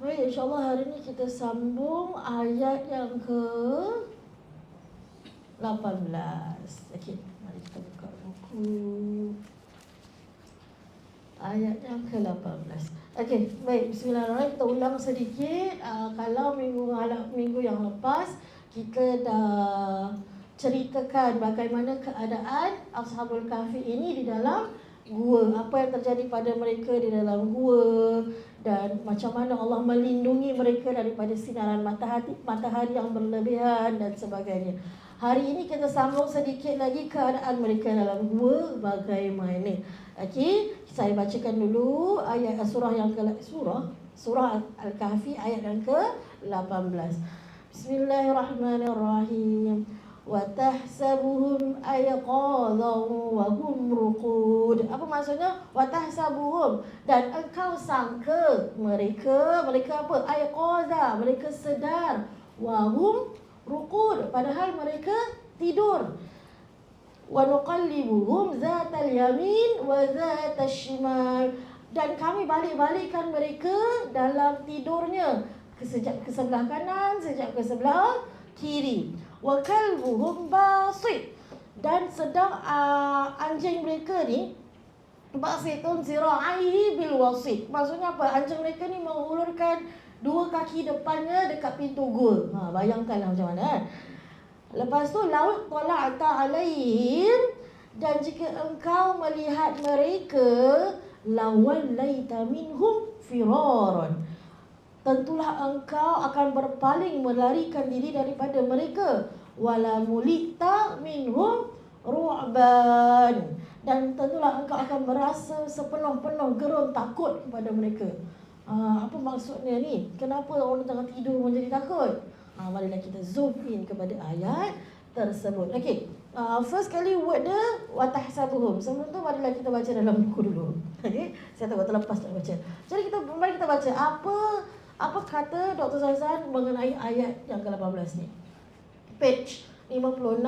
Baik, insyaAllah hari ini kita sambung ayat yang ke-18. Okey, mari kita buka buku. Ayat yang ke-18. Okey, baik, bismillahirrahmanirrahim. Kita ulang sedikit. Kalau minggu yang lepas kita dah ceritakan bagaimana keadaan Ashabul Kahfi ini di dalam gua, apa yang terjadi pada mereka di dalam gua, dan macam mana Allah melindungi mereka daripada sinaran matahari yang berlebihan dan sebagainya. Hari ini kita sambung sedikit lagi keadaan mereka dalam gua bagaimana. Okey, saya bacakan dulu ayat surah Al-Kahfi ayat yang ke-18. Bismillahirrahmanirrahim. وَتَحْسَبُهُمْ أَيْقَاظًا وَهُمْ رُقُودٌ. Apa maksudnya? وَتَحْسَبُهُمْ, dan engkau sangka mereka apa? أَيْقَاظًا, mereka sedar. وَهُمْ رُقُودٌ, padahal mereka tidur. وَنُقَلِّبُهُمْ ذَاتَ الْيَمِينِ وَذَاتَ الشِّمَالِ, dan kami balik-balikkan mereka dalam tidurnya, sekejap ke sebelah kanan, sekejap ke sebelah kiri. وَكَلْبُهُمْ بَاسِطٌ, dan sedang anjing mereka ni basitun zira'ihi bil wasit. Maksudnya apa? Anjing mereka ni mengulurkan dua kaki depannya dekat pintu gua. Bayangkanlah macam mana kan. Lepas tu laut tala'ta alaihim, dan jika engkau melihat mereka, lawallaita minhum firaran, tentulah engkau akan berpaling melarikan diri daripada mereka. Wala mulita minhum ru'ban, dan tentulah engkau akan merasa sepenuh-penuh gerun takut kepada mereka. Apa maksudnya ni? Kenapa orang tengah tidur menjadi takut? Marilah kita zoom in kepada ayat tersebut. Okey, first kali word dia watahsabuhum. Sebelum tu marilah kita baca dalam buku dulu. Okey, saya tak terlepas tak baca. Jadi mari kita baca apa kata Dr. Zazan mengenai ayat yang ke-18 ni. Page 56,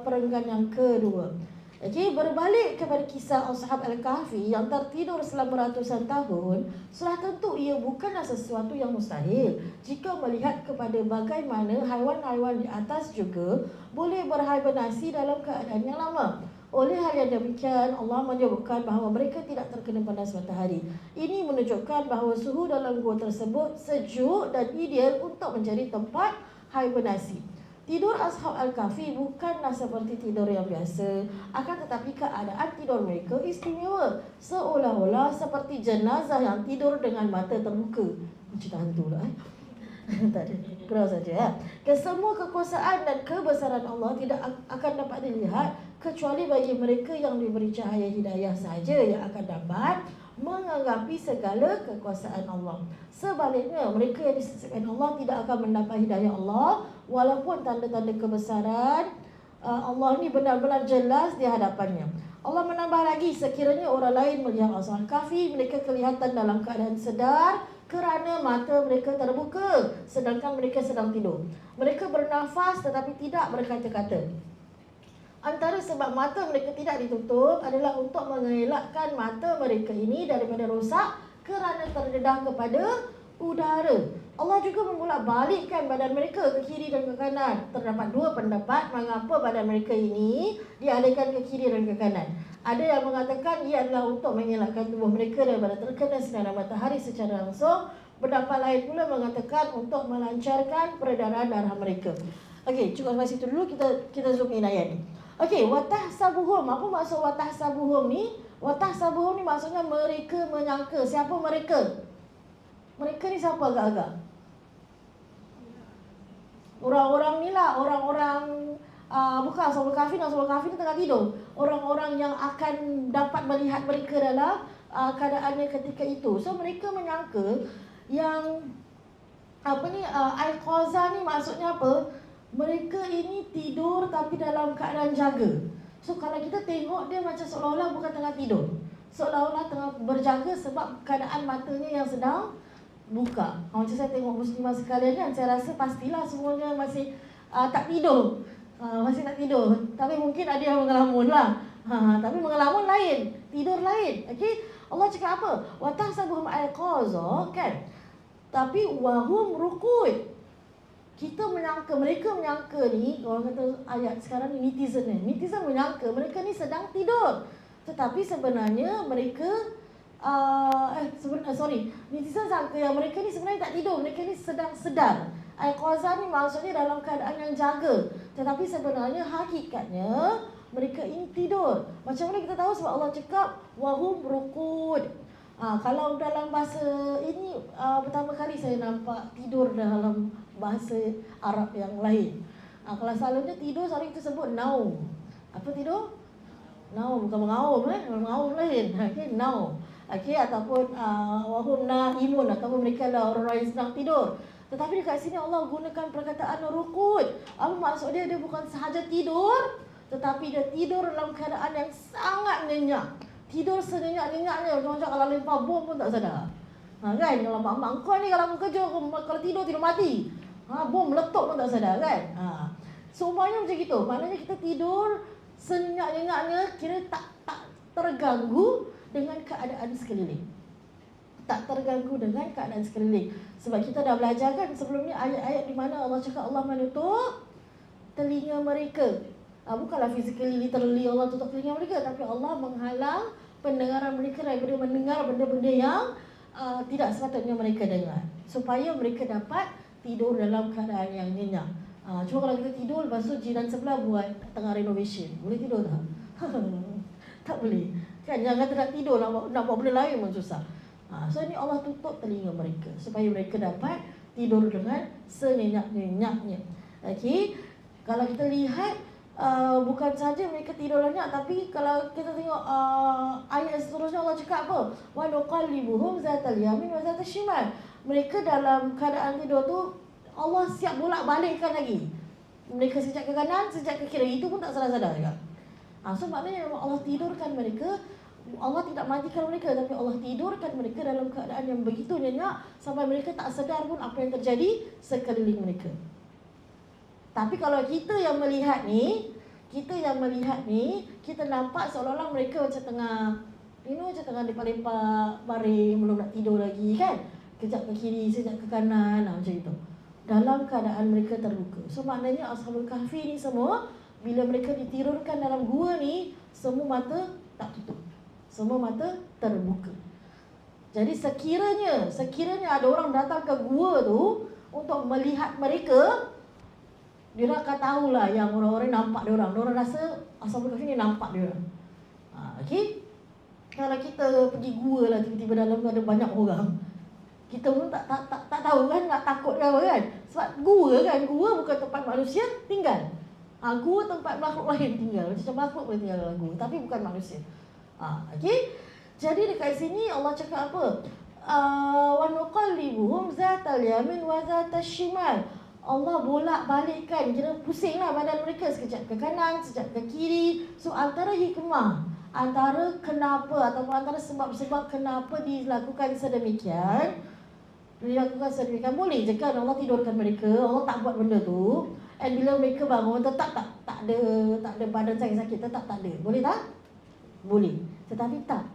perenggan yang kedua. Okey, berbalik kepada kisah Ashab Al-Kahfi yang tertidur selama ratusan tahun, sudah tentu ia bukanlah sesuatu yang mustahil jika melihat kepada bagaimana haiwan-haiwan di atas juga boleh berhibernasi dalam keadaan yang lama. Oleh hal yang demikian, Allah menyebutkan bahawa mereka tidak terkena panas matahari. Ini menunjukkan bahawa suhu dalam gua tersebut sejuk dan ideal untuk menjadi tempat hibernasi. Tidur Ashab Al-Kahfi bukanlah seperti tidur yang biasa, akan tetapi keadaan tidur mereka istimewa, seolah-olah seperti jenazah yang tidur dengan mata terbuka. Cerita hantu lah. Tak ada, kurang saja. Kesemua kekuasaan dan kebesaran Allah tidak akan dapat dilihat kecuali bagi mereka yang diberi cahaya hidayah sahaja yang akan dapat menganggapi segala kekuasaan Allah. Sebaliknya, mereka yang disesatkan Allah tidak akan mendapat hidayah Allah, walaupun tanda-tanda kebesaran Allah ni benar-benar jelas di hadapannya. Allah menambah lagi, sekiranya orang lain melihat Ashab Kahfi, mereka kelihatan dalam keadaan sedar kerana mata mereka terbuka, sedangkan mereka sedang tidur. Mereka bernafas tetapi tidak berkata-kata. Antara sebab mata mereka tidak ditutup adalah untuk mengelakkan mata mereka ini daripada rosak kerana terdedah kepada udara. Allah juga membolak-balikkan badan mereka ke kiri dan ke kanan. Terdapat dua pendapat mengapa badan mereka ini dialihkan ke kiri dan ke kanan. Ada yang mengatakan ia adalah untuk mengelakkan tubuh mereka daripada terkena sinar matahari secara langsung. Pendapat lain pula mengatakan untuk melancarkan peredaran darah mereka. Okey, cukup sampai situ dulu, kita zoom in ayat ni. Okey, watahsabuhum. Apa maksud watahsabuhum ni? Watahsabuhum ni maksudnya mereka menyangka. Siapa mereka? Mereka ni siapa agak-agak? Orang-orang ni lah, orang-orang bukan Ashabul Kahfi. Ashabul Kahfi ni tengah tidur. Orang-orang yang akan dapat melihat mereka dalam keadaannya ketika itu. So mereka menyangka yang Al-Qaza ni maksudnya apa? Mereka ini tidur tapi dalam keadaan jaga. So kalau kita tengok dia macam seolah-olah bukan tengah tidur, seolah-olah tengah berjaga sebab keadaan matanya yang sedang buka. Macam saya tengok muslimah sekalian kan, saya rasa pastilah semuanya masih tak tidur, masih tak tidur. Tapi mungkin ada yang mengelamun lah. Tapi mengelamun lain, tidur lain. Okay? Allah cakap apa? Wa tahsabuhum ayqaza, kan? Tapi wahum rukud. Kita menyangka, mereka menyangka ni, orang kata ayat sekarang ni netizen ni. Netizen menyangka mereka ni sedang tidur. Tetapi sebenarnya mereka netizen sangka yang mereka ni sebenarnya tak tidur, mereka ni sedang sedar. Ayqaza ni maksudnya dalam keadaan yang jaga. Tetapi sebenarnya hakikatnya mereka ini tidur. Macam mana kita tahu? Sebab Allah cakap wahum rukud. Kalau dalam bahasa ini pertama kali saya nampak tidur dalam bahasa Arab yang lain. Kalau selalunya tidur selalu kita sebut naum. Apa tidur? Naum, bukan mengaum mengaum lain. Okey, naum. Okey, ataupun wahum naimun, ataupun mereka lah orang-orang yang sedang tidur. Tetapi dekat sini Allah gunakan perkataan rukud. Apa maksud dia? Dia bukan sahaja tidur, tetapi dia tidur dalam keadaan yang sangat nyenyak. Tidur senyenyak-nyenyaknya, macam kalau lempar bom pun tak sadar. Kan? Kalau mak-mak kau ni kalau kerja, kalau tidur mati. Bom meletup pun tak sadar, kan? Semuanya macam gitu. Maknanya kita tidur senyenyak-nyenyaknya, kira tak terganggu dengan keadaan sekeliling. Tak terganggu dengan keadaan sekeliling. Sebab kita dah belajar kan sebelum ni ayat-ayat di mana Allah cakap Allah menutup telinga mereka. Bukanlah physically, literally Allah tutup telinga mereka, tapi Allah menghalang pendengaran mereka daripada mendengar benda-benda yang tidak sepatutnya mereka dengar, supaya mereka dapat tidur dalam keadaan yang nyenyak. Cuma kalau kita tidur, lepas tu jiran sebelah buat tengah renovation, boleh tidur tak? Tak boleh. Kan jangan kata nak tidur, nak buat benda lain pun susah. So ni Allah tutup telinga mereka supaya mereka dapat tidur dengan senyenyak-nyenyaknya. Okey, kalau kita lihat bukan saja mereka tidur lenyap, tapi kalau kita tengok ayat seterusnya Allah cakap apa? Wa nuqallibuhum zatal yamin wa zatal shimal. Mereka dalam keadaan tidur tu Allah siap bolak-balikkan lagi. Mereka sejak ke kanan, sejak ke kiri. Itu pun tak sadar-sadar juga. So maknanya Allah tidurkan mereka. Allah tidak matikan mereka, tapi Allah tidurkan mereka dalam keadaan yang begitu nyenyak sampai mereka tak sedar pun apa yang terjadi sekeliling mereka. Tapi kalau kita yang melihat ni, kita nampak seolah-olah mereka macam tengah, macam tengah lepak-lepak baring, belum nak tidur lagi, kan? Kejap ke kiri, sekejap ke kanan, macam itu. Dalam keadaan mereka terluka. So maknanya Ashabul Kahfi ni semua, bila mereka ditirurkan dalam gua ni, semua mata tak tutup. Semua mata terbuka. Jadi sekiranya ada orang datang ke gua tu untuk melihat mereka, dia akan tahulah yang orang-orang nampak dia orang. Dia orang rasa Ashabul Kahfi ni nampak dia orang. Okey. Kalau kita pergi gua lah, tiba-tiba dalam tu ada banyak orang, kita pun tak tahu kan, nak takut ke apa kan? Sebab gua bukan tempat manusia tinggal. Gua tempat makhluk lain tinggal. Macam makhluk boleh tinggal dalam gua, tapi bukan manusia. Okey. Jadi dekat sini Allah cakap apa? Wa nuqallibuhum zatal yamin wa zatal shimal. Allah bolak-balikkan, kira pusinglah badan mereka, sekejap ke kanan, sekejap ke kiri. So antara hikmah, antara kenapa ataupun antara sebab-sebab kenapa dilakukan sedemikian, boleh je kan Allah tidurkan mereka, Allah tak buat benda tu. And bila mereka bangun tetap tak ada badan sakit-sakit, tetap tak ada. Boleh tak? Boleh. Tetapi tak.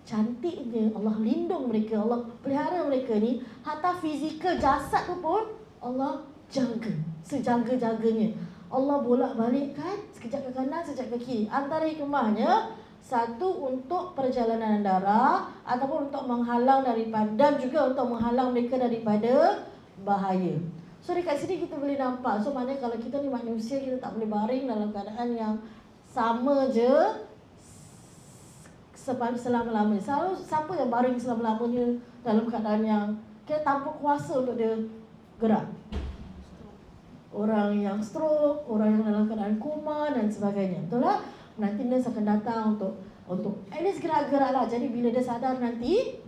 Cantiknya Allah lindung mereka, Allah pelihara mereka ni, hatta fizikal jasad tu pun Allah jaga, sejaga-jaganya. Allah bolak-balikkan, sekejap ke kanan, sekejap ke kiri. Antara hikmahnya, satu untuk perjalanan darah, ataupun untuk menghalang daripada, dan juga untuk menghalang mereka daripada bahaya. So dekat sini kita boleh nampak, so maknanya kalau kita ni manusia, kita tak boleh baring dalam keadaan yang sama je selama-lamanya. Selalu siapa yang baring selama-lamanya dalam keadaan yang kita tanpa kuasa untuk dia gerak? Orang yang stroke, orang yang dalam keadaan koma dan sebagainya. Betul tak? Nanti nurse akan datang untuk at least gerak-geraklah. Jadi bila dia sadar nanti,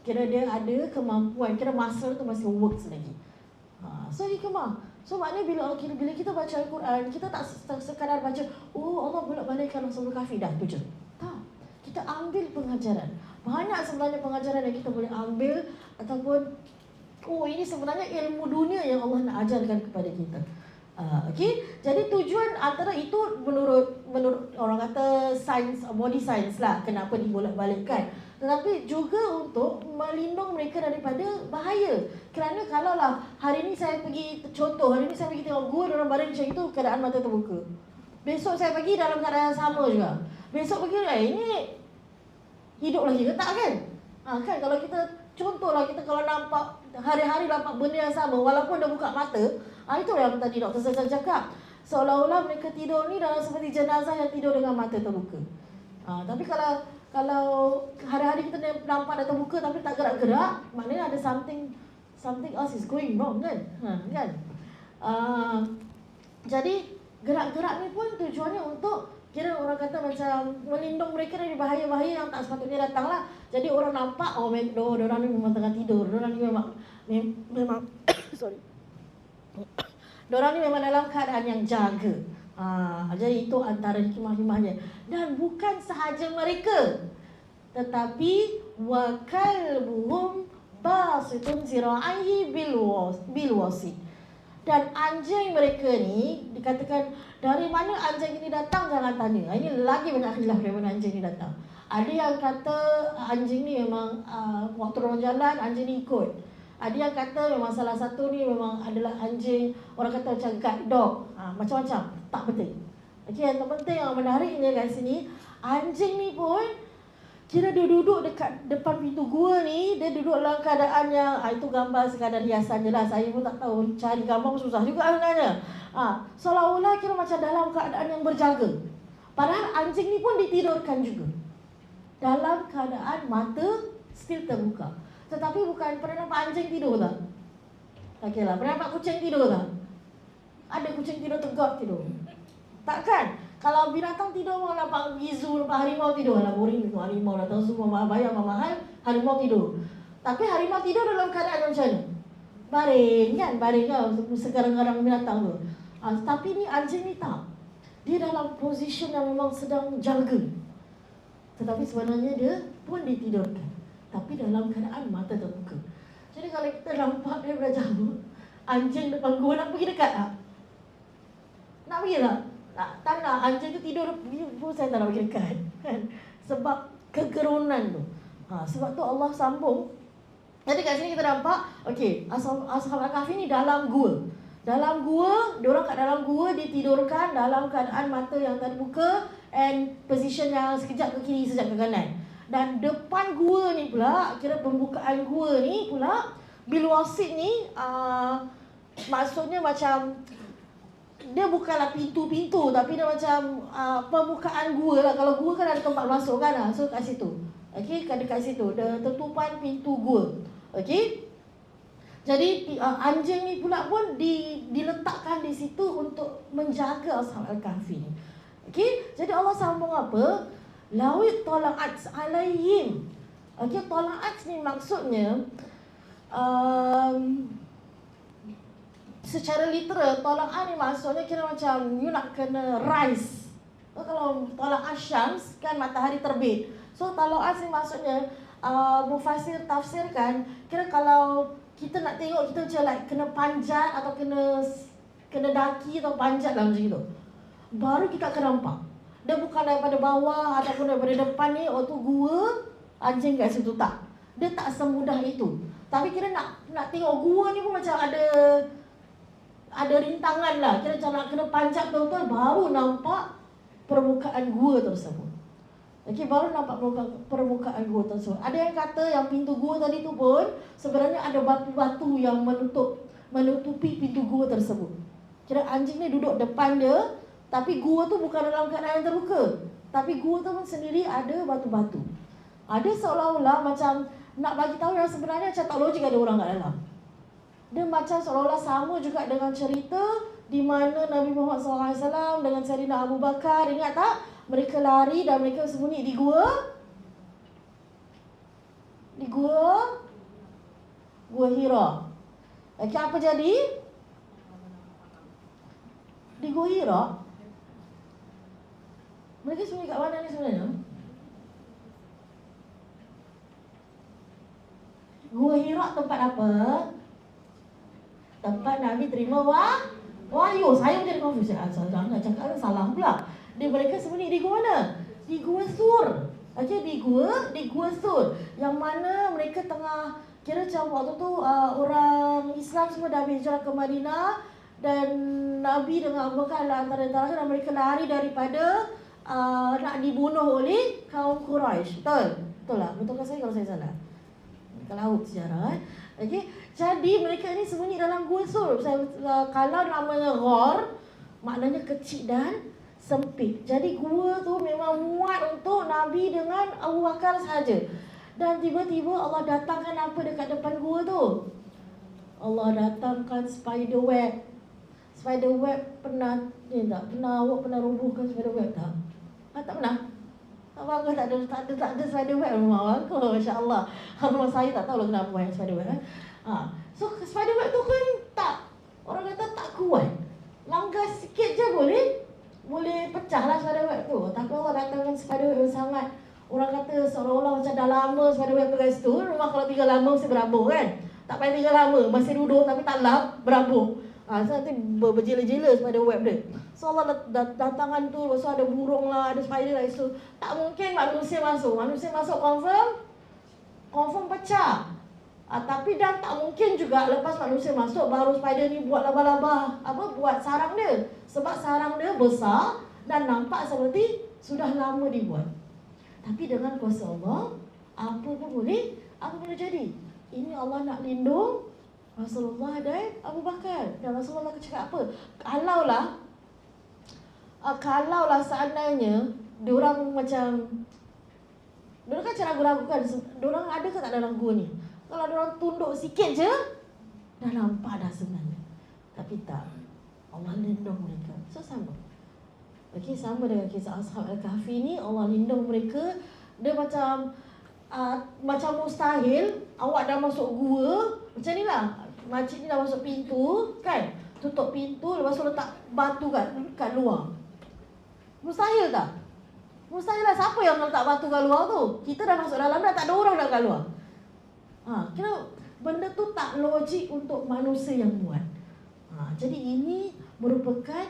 kira dia ada kemampuan, kira muscle tu masih works lagi. So hikmah. So maknanya bila kita baca Al-Quran, kita tak sekadar baca, oh Allah bolak-balikkan Ashabul Kahfi, dah tu je. Tak. Kita ambil pengajaran. Banyak sebenarnya pengajaran yang kita boleh ambil, ataupun ini sebenarnya ilmu dunia yang Allah nak ajarkan kepada kita. Okey. Jadi tujuan antara itu menurut orang kata sains, body science lah, kenapa dibolak-balikkan. tetapi juga untuk melindung mereka daripada bahaya. Kerana kalaulah hari ni saya pergi, contoh hari ni saya pergi tengok gua dalam badan macam itu, keadaan mata terbuka. Besok saya pergi dalam keadaan yang sama juga. Besok pergi, ini hidup lagi ke tak kan? Kan kalau kita, contohlah kita kalau nampak hari-hari nampak benda yang sama walaupun dah buka mata, itu yang tadi Dr. Sazan cakap. Seolah-olah mereka tidur ni dalam seperti jenazah yang tidur dengan mata terbuka. Tapi kalau hari-hari kita nampak dah terbuka tapi tak gerak-gerak, maknanya ada something else is going wrong kan? Kan? Jadi gerak-gerak ni pun tujuannya untuk, kira orang kata macam melindung mereka dari bahaya-bahaya yang tak sepatutnya datang lah. Jadi orang nampak, orang ni memang tengah tidur, orang ni memang sorry, orang ni memang dalam keadaan yang jaga. Jadi itu antara hikmah-hikmahnya. Dan bukan sahaja mereka, tetapi wa kalbuhum basitun zira'ihi bil wasid. Dan anjing mereka ni, dikatakan dari mana anjing ini datang, jangan tanya. Ini lagi banyak khilaf dari mana anjing ini datang. Ada yang kata anjing ni memang waktu orang jalan, anjing ni ikut. Ada yang kata memang salah satu ni memang adalah anjing, orang kata macam guide dog. Macam-macam, tak penting. Okay, yang terpenting, yang menariknya kat sini, anjing ni pun kira dia duduk dekat depan pintu gua ni, dia duduk dalam keadaan yang, itu gambar sekadar hiasan je lah. Saya pun tak tahu, cari gambar susah juga sebenarnya. Seolah-olah kira macam dalam keadaan yang berjaga. Padahal anjing ni pun ditidurkan juga dalam keadaan mata still terbuka. Tetapi bukan, pernah nampak anjing tidur tak? Okey lah, pernah nampak kucing tidur tak? Ada kucing tidur tegak tidur? Takkan? Kalau binatang tidur, orang nampak gizu, nampak harimau tidur. Alah boring tu, harimau datang semua bayar mahal, harimau tidur. Tapi harimau tidur dalam keadaan macam mana? Baring kan? Baring kan? Sekarang-kadang binatang tu. Tapi ni anjing ni tak. Dia dalam position yang memang sedang jaga. Tetapi sebenarnya dia pun ditidurkan, tapi dalam keadaan mata terbuka. Jadi kalau kita nampak daripada jauh, anjing depan gua, nak pergi dekat tak? Nak pergi tak? Tak nak, anjing tu tidur pun saya tak nak pergi dekat kan? Sebab kegerunan tu. Sebab tu Allah sambung. Jadi kat sini kita nampak, okey, Ashab Al-Kahfi ni dalam gua. Dalam gua, diorang kat dalam gua ditidurkan dalam keadaan mata yang terbuka and position yang sekejap ke kiri, sekejap ke kanan. Dan depan gua ni pula, kira pembukaan gua ni pula, bil wasid ni, maksudnya macam, dia bukanlah pintu-pintu, tapi dia macam pembukaan gua lah. Kalau gua kan ada tempat masuk kan, so kat situ. Okey, dekat situ, tertutupan pintu gua. Okey. Jadi anjing ni pula pun diletakkan di situ untuk menjaga Ashab Al-Kahfi ni. Okey, jadi Allah sambung apa? Lawit tala'at alaihim. Okey, tala'at ni maksudnya secara literal, tala'at ni maksudnya kira macam you nak kena rise. Kalau tala'at syams kan matahari terbit. So tala'at ni maksudnya mufassir tafsirkan, kira kalau kita nak tengok, kita macam like kena panjat atau kena daki atau panjat lah macam itu, baru kita akan nampak. Dia bukan daripada bawah ataupun daripada depan ni, tu gua, anjing kat situ, tak. Dia tak semudah itu. Tapi kira nak tengok gua ni pun macam ada rintangan lah. Kira macam nak kena panjat betul-betul, baru nampak permukaan gua tersebut. Okey, baru nampak permukaan gua tersebut. Ada yang kata yang pintu gua tadi tu pun sebenarnya ada batu-batu yang menutupi pintu gua tersebut. Kira anjing ni duduk depan dia, tapi gua tu bukan dalam keadaan yang terbuka. Tapi gua tu pun sendiri ada batu-batu. Ada seolah-olah macam nak bagi tahu yang sebenarnya macam tak logik ada orang kat dalam. Dia macam seolah-olah sama juga dengan cerita di mana Nabi Muhammad SAW dengan Sayyidina Abu Bakar, ingat tak? Mereka lari dan mereka sembunyi di gua. Di Gua Hira. Okey, apa jadi? Di Gua Hira. Mereka sembunyi kat mana ni sebenarnya? Gua Hira tempat apa? Tempat Nabi terima wahyu. Saya menjadi confused. Jangan cakap salah pula. Mereka sembunyi di gua mana? Di Gua Sur. Okey, di Gua Sur, yang mana mereka tengah kira macam waktu tu orang Islam semua dah hijrah ke Madinah, dan Nabi dengan Abu Bakar adalah antara-antara, dan mereka lari daripada nak dibunuh oleh kaum Quraisy. Betul lah. Betulkah saya kalau saya salah? Ke laut sejarah. Okey, jadi mereka ni sembunyi dalam Gua Sur. Kalau namanya Ghor, maknanya kecil dan sempit. Jadi gua tu memang muat untuk Nabi dengan Abu Bakar sahaja. Dan tiba-tiba Allah datangkan apa dekat depan gua tu? Allah datangkan spider web. Spider web pernah awak pernah robohkan spider web tak? Tak pernah. Abang tak ada spider web rumah aku. Masya-Allah. Rumah saya tak tahu lah kenapa yang spider web. So spider web tu kan tak, orang kata tak kuat. Langgar sikit je boleh pecah lah spider web tu. Tapi Allah datangkan spider web yang sangat, orang kata seolah-olah macam dah lama spider web tu kat situ. Rumah kalau tinggal lama mesti berabuk kan. Tak payah tinggal lama, masih duduk tapi tak lap, berabuk. So nanti berjela-jela spider web dia. So Allah datangkan tu, lepas tu ada burung lah, ada spider lah situ. Tak mungkin manusia masuk. Manusia masuk confirm pecah. Tapi dan tak mungkin juga lepas manusia masuk baru spider ni buat laba-laba, buat sarang dia. Sebab sarang dia besar dan nampak seperti sudah lama dibuat. Tapi dengan kuasa Allah, apa pun boleh jadi. Ini Allah nak lindung Rasulullah dan Abu Bakar. Dan Rasulullah cakap apa? Kalaulah seandainya diorang macam, diorang kan cara ragu-ragu kan, diorang ada ke tak dalam gua ni? Kalau diorang tunduk sikit je, dah nampak dah sebenarnya. Tapi tak, Allah lindung mereka. So sama. Okey, sama dengan kisah Ashab Al-Kahfi ni, Allah lindung mereka. Dia macam mustahil awak dah masuk gua. Macam ni lah, makcik ni dah masuk pintu kan, tutup pintu, lepas tu letak batu kat luar. Mustahil tak? Mustahil lah. Siapa yang letak batu kat luar tu? Kita dah masuk dalam dah, tak ada orang dah kat luar. Kira benda tu tak logik untuk manusia yang buat. Jadi ini merupakan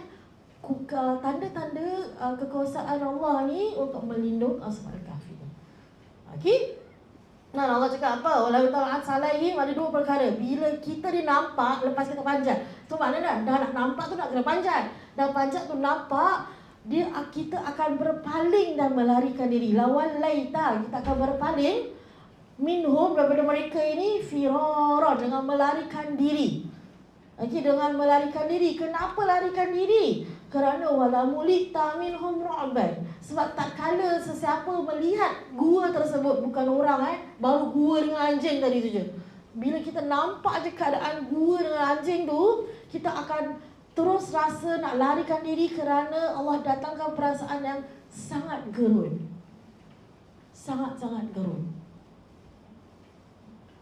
tanda-tanda kekuasaan Allah ni untuk melindung Ashab Al-Kahfi. Okey? Nah, Allah cakap apa? Walau ta'at salaihim, ada dua perkara. Bila kita nampak, lepas kita panjat. Tu maknanya dah nak nampak tu nak kena panjat. Dan panjat tu nampak, kita akan berpaling dan melarikan diri. Lawan laita, kita akan berpaling minhum, daripada mereka ini, firara, dengan melarikan diri. Okey, dengan melarikan diri. Kenapa larikan diri? Kerana wala mulita minhum ru'ban. Sebab tak kala sesiapa melihat gua tersebut, bukan orang baru gua dengan anjing tadi tu je. Bila kita nampak je keadaan gua dengan anjing tu, kita akan terus rasa nak larikan diri, kerana Allah datangkan perasaan yang sangat gerun. Sangat-sangat gerun.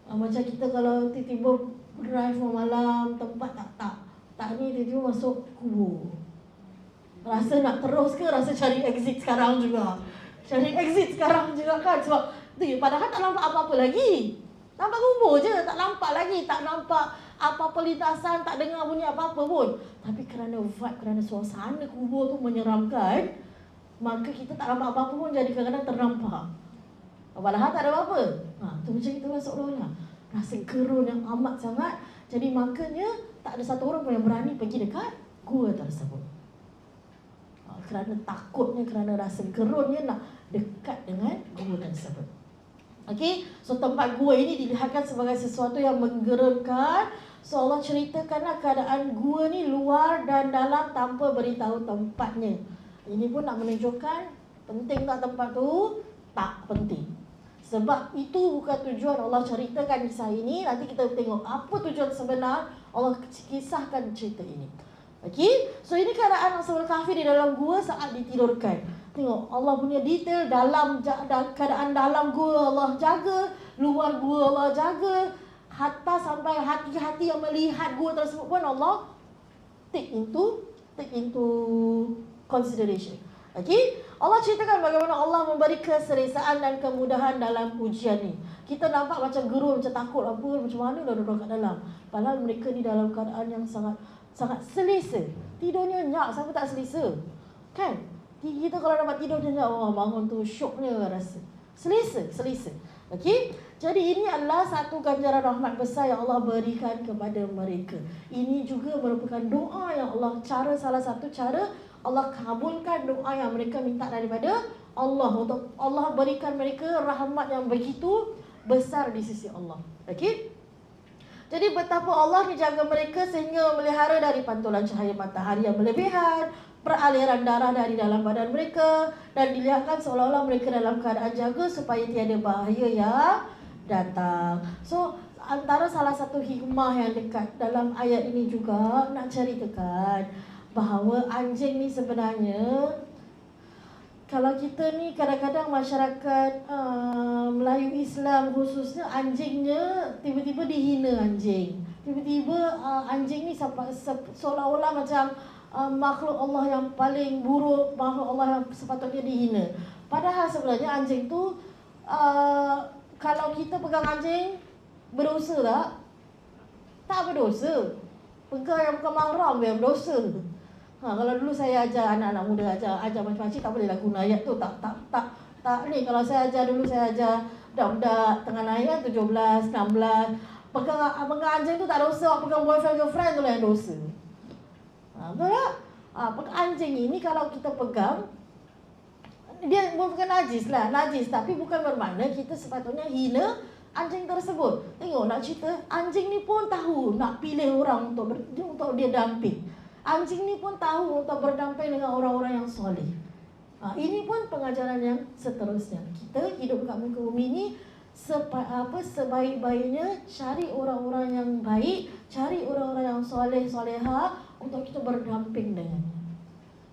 Macam kita kalau tiba-tiba drive malam, tempat tak ni, tiba-tiba masuk kubur. Rasa nak terus ke rasa cari exit sekarang juga? Cari exit sekarang juga kan? Sebab padahal tak nampak apa-apa lagi. Nampak kubur je, tak nampak lagi. Tak nampak apa-apa lintasan, tak dengar bunyi apa-apa pun. Tapi kerana vibe, kerana suasana kubur tu menyeramkan, maka kita tak nampak apa-apa pun jadi kadang-kadang ternampak. Padahal tak ada apa-apa. Tu macam itulah seolah-olah. Rasa gerun yang amat sangat. Jadi makanya tak ada satu orang pun yang berani pergi dekat gua tersebut. Kerana takutnya, kerana rasa gerunnya nak dekat dengan gua tersebut. Okey, so tempat gua ini dilihatkan sebagai sesuatu yang menggerunkan. So Allah ceritakanlah keadaan gua ni luar dan dalam tanpa beritahu tempatnya. Ini pun nak menunjukkan penting tak tempat tu? Tak penting. Sebab itu bukan tujuan Allah ceritakan kisah ini. Nanti kita tengok apa tujuan sebenar Allah kisahkan cerita ini. Okey, so ini keadaan Ashab Al-Kahfi di dalam gua saat ditidurkan. Tengok Allah punya detail, keadaan dalam gua Allah jaga, luar gua Allah jaga, hatta sampai hati-hati yang melihat gua tersebut pun Allah take into consideration. Okey, Allah ceritakan bagaimana Allah memberi keselesaan dan kemudahan dalam ujian ni. Kita nampak macam gerun, macam takut apa, macam mana dah duduk kat dalam. Padahal mereka ni dalam keadaan yang sangat selesa. Tidurnya nyak, siapa tak selesa? Kan? Kita kalau dapat tidur nyak, bangun tu syoknya rasa. Selesa. Okey? Jadi ini adalah satu ganjaran rahmat besar yang Allah berikan kepada mereka. Ini juga merupakan doa yang Allah, salah satu cara Allah kabulkan doa yang mereka minta daripada Allah, untuk Allah berikan mereka rahmat yang begitu besar di sisi Allah. Okey? Jadi betapa Allah menjaga mereka sehingga melihara dari pantulan cahaya matahari yang berlebihan, peraliran darah dari dalam badan mereka, dan dilihatkan seolah-olah mereka dalam keadaan jaga supaya tiada bahaya yang datang. So, antara salah satu hikmah yang dekat dalam ayat ini juga nak ceritakan bahawa anjing ni sebenarnya, kalau kita ni kadang-kadang masyarakat Melayu Islam khususnya, anjingnya tiba-tiba dihina anjing. Tiba-tiba anjing ni seolah-olah macam makhluk Allah yang paling buruk, makhluk Allah yang sepatutnya dihina. Padahal sebenarnya anjing tu kalau kita pegang anjing, berdosa tak? Tak berdosa. Pegang yang bukan mahram yang berdosa. Kalau dulu saya ajar anak-anak muda, ajar macam-macam, tak bolehlah guna ayat tu. Tak ni. Kalau saya ajar dulu, saya ajar budak-budak tengah naik 17, 16. Pegang anjing tu tak dosa. Pegang boyfriend girlfriend tu lah yang dosa. Betul tak? Pegang anjing ini kalau kita pegang, dia bukan najis lah. Najis, tapi bukan bermakna kita sepatutnya hina anjing tersebut. Tengok, nak cerita, anjing ni pun tahu nak pilih orang untuk dia damping. Anjing ni pun tahu untuk berdamping dengan orang-orang yang soleh. Ini pun pengajaran yang seterusnya. Kita hidup kat muka bumi ni sebaik-baiknya cari orang-orang yang baik, cari orang-orang yang soleh, soleha untuk kita berdamping dengannya.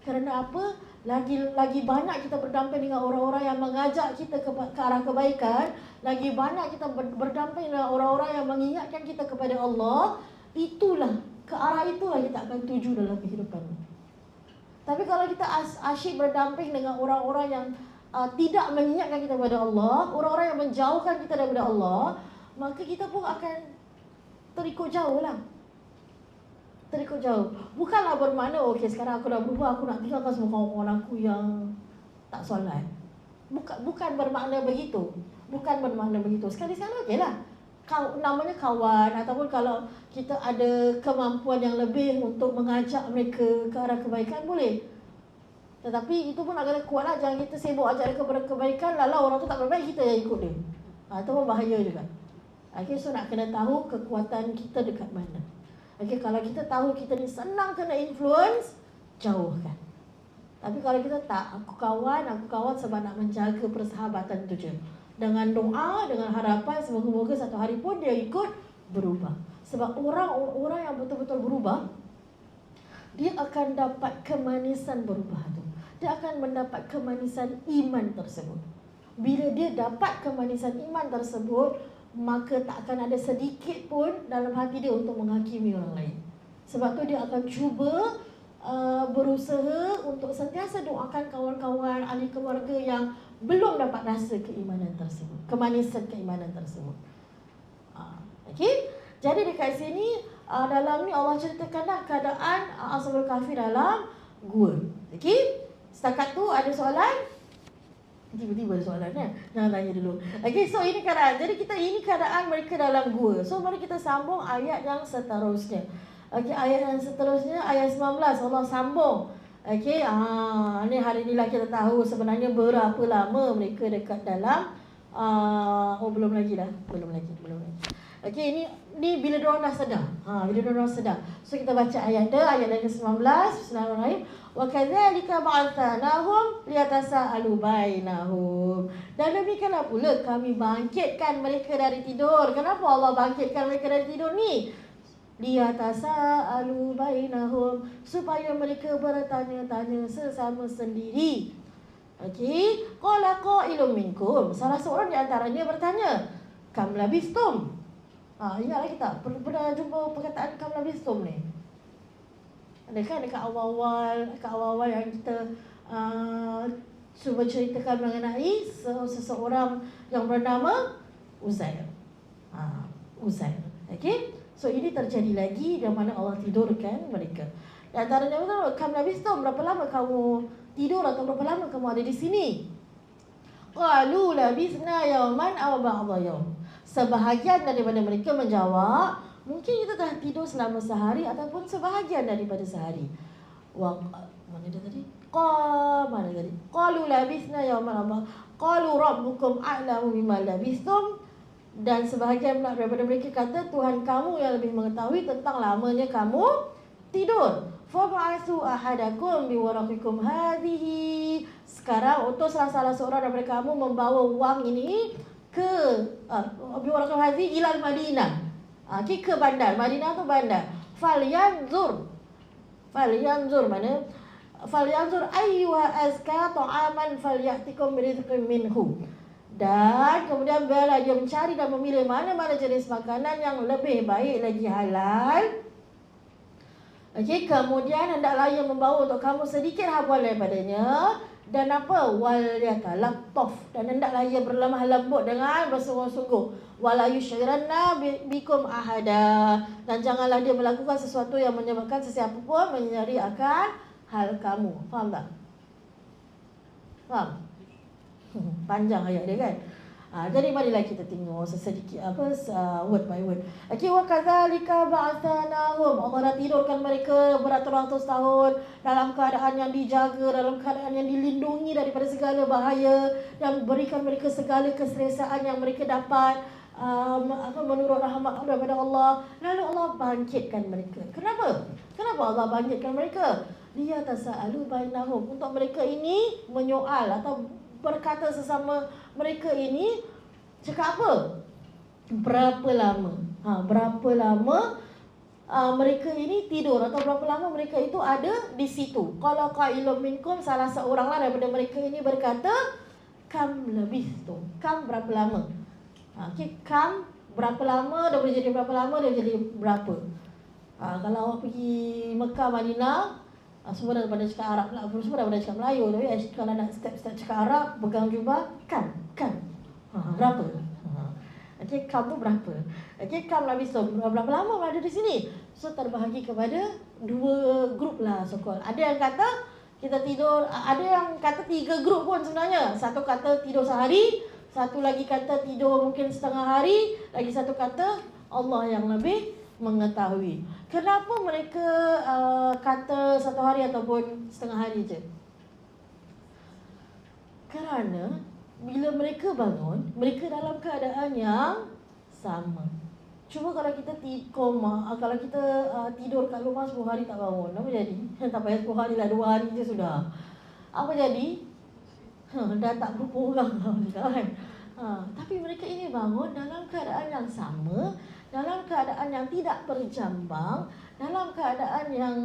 Kerana apa? Lagi banyak kita berdamping dengan orang-orang yang mengajak kita ke arah kebaikan, lagi banyak kita berdamping dengan orang-orang yang mengingatkan kita kepada Allah, ke arah itulah kita akan tuju dalam kehidupan ini. Tapi kalau kita asyik berdamping dengan orang-orang yang tidak mengingatkan kita kepada Allah, orang-orang yang menjauhkan kita daripada Allah, maka kita pun akan terikut jauh lah. Terikut jauh. Bukanlah bermakna, okey sekarang aku dah berubah, aku nak tinggalkan semua kawan-kawan aku yang tak solat. Bukan bermakna begitu. Bukan bermakna begitu. Sekali-sekala okey lah. Namanya kawan, ataupun kalau kita ada kemampuan yang lebih untuk mengajak mereka ke arah kebaikan, boleh. Tetapi itu pun agak kuat lah. Jangan kita sibuk ajak mereka kepada kebaikan, lalu orang tu tak berbaik, kita yang ikut dia. Itu pun bahaya juga. Okay, so nak kena tahu kekuatan kita dekat mana. Okay, kalau kita tahu kita ni senang kena influence, jauhkan. Tapi kalau kita tak, aku kawan sebab nak menjaga persahabatan tu je. Dengan doa, dengan harapan semoga-moga satu hari pun dia ikut berubah. Sebab orang yang betul-betul berubah, dia akan dapat kemanisan berubah tu. Dia akan mendapat kemanisan iman tersebut. Bila dia dapat kemanisan iman tersebut, maka tak akan ada sedikit pun dalam hati dia untuk menghakimi orang lain. Sebab tu dia akan cuba berusaha untuk sentiasa doakan kawan-kawan, ahli keluarga yang belum dapat rasa keimanan tersebut, kemanisan keimanan tersebut. Okey, jadi dekat sini dalam ni Allah ceritakanlah keadaan Ashabul Kahfi dalam gua. Okey, setakat tu ada soalan? Tiba-tiba ada soalan kan? Jangan tanya dulu. Okey, so ini keadaan. Jadi ini keadaan mereka dalam gua. So mari kita sambung ayat yang seterusnya. Okey, ayat yang seterusnya ayat 19 Allah sambung. Okey, ni hari inilah kita tahu sebenarnya berapa lama mereka dekat dalam belum lagi. Okey, ini bila diorang dah sedar. Bila diorang sedar. So kita baca ayat yang ke-19. Bismillahirrahmanirrahim. Wa kadzalika ba'atsanahum liyatasaalu bainahum. Dan demikianlah pula kami bangkitkan mereka dari tidur. Kenapa Allah bangkitkan mereka dari tidur ni? Liyatasaalu bainahum, supaya mereka bertanya-tanya sesama sendiri. Okey, qala qailun minkum, salah seorang di antaranya bertanya, kam labistum. Ingatlah kita pernah jumpa perkataan kam labistum ni. Ada kan dekat awal-awal yang kita cuba ceritakan mengenai seseorang yang bernama Uzair. Uzair. Okey. So ini terjadi lagi di mana Allah tidurkan mereka. Dan antaranya betul, kam labistum, berapa lama kamu tidur atau berapa lama kamu ada di sini? Qalu labisna yawman aw ba'dha yawm. Sebahagian daripada mereka menjawab, mungkin kita telah tidur selama sehari ataupun sebahagian daripada sehari. Mana dia tadi? Mana tadi? Qalu labisna yawman aw ba'dha. Qalu rabbukum a'lamu bima labistum. Dan sebahagian daripada mereka kata, Tuhan kamu yang lebih mengetahui tentang lamanya kamu tidur. Fab'athu ahadakum biwaraqikum hadhihi. Sekarang utuslah salah seorang daripada kamu membawa wang ini ke biwaraqikum hadhihi ila Madinah. Ke bandar. Madinah tu bandar. Falyanzur mana? Falyanzur ayyuha azka ta'aman falyatikum birizqin minhu. Dan kemudian biarlah dia mencari dan memilih mana-mana jenis makanan yang lebih baik lagi halal. Okey, kemudian hendaklah ia membawa untuk kamu sedikit habuan daripadanya. Dan apa? Wal yatalattaf. Dan hendaklah ia berlemah lembut dengan bersungguh-sungguh. Wala yushriranna bikum ahada. Dan janganlah dia melakukan sesuatu yang menyebabkan sesiapa pun menyeri akan hal kamu. Faham tak? Faham? Panjang ayat dia kan. Jadi marilah kita tengok sesedikit word by word. Okey, wa kadzalika ba'atsanahum. Allah dah tidurkan mereka beratus-ratus tahun dalam keadaan yang dijaga, dalam keadaan yang dilindungi daripada segala bahaya, dan berikan mereka segala keselesaan yang mereka dapat menurut rahmat daripada Allah. Lalu Allah bangkitkan mereka. Kenapa? Kenapa Allah bangkitkan mereka? Liyatasaalu bainahum. Untuk mereka ini menyoal atau berkata sesama mereka ini, cakap apa? Berapa lama? Berapa lama mereka ini tidur, atau berapa lama mereka itu ada di situ? Kalau qailum minkum, salah seoranglah daripada mereka ini berkata, kam labithtum. Kam berapa lama? Okey, kam berapa lama, dah boleh jadi berapa lama, dah jadi berapa? Kalau awak pergi Mekah, Madinah, semua dah pada cakap Arab lah, semua dah pada cakap Melayu. Tapi kalau nak step cakap Arab, pegang jubah, kan. Berapa? Okey, kam tu berapa? Okey, kam Nabi SAW berapa lama berada di sini? So terbahagi kepada dua grup lah so-called. Ada yang kata kita tidur, ada yang kata 3 grup pun sebenarnya. Satu kata tidur sehari, satu lagi kata tidur mungkin setengah hari, lagi satu kata Allah yang lebih mengetahui. Kenapa mereka kata 1 hari ataupun setengah hari je? Kerana bila mereka bangun, mereka dalam keadaan yang sama. Cuma kalau kita kalau kita tidur kat rumah 10 hari tak bangun, apa jadi? Tak payah 10 hari lah, 2 hari je sudah. Apa jadi? Dah tak berupa orang kan? Tapi mereka ini bangun dalam keadaan yang sama, dalam keadaan yang tidak berjambang, dalam keadaan yang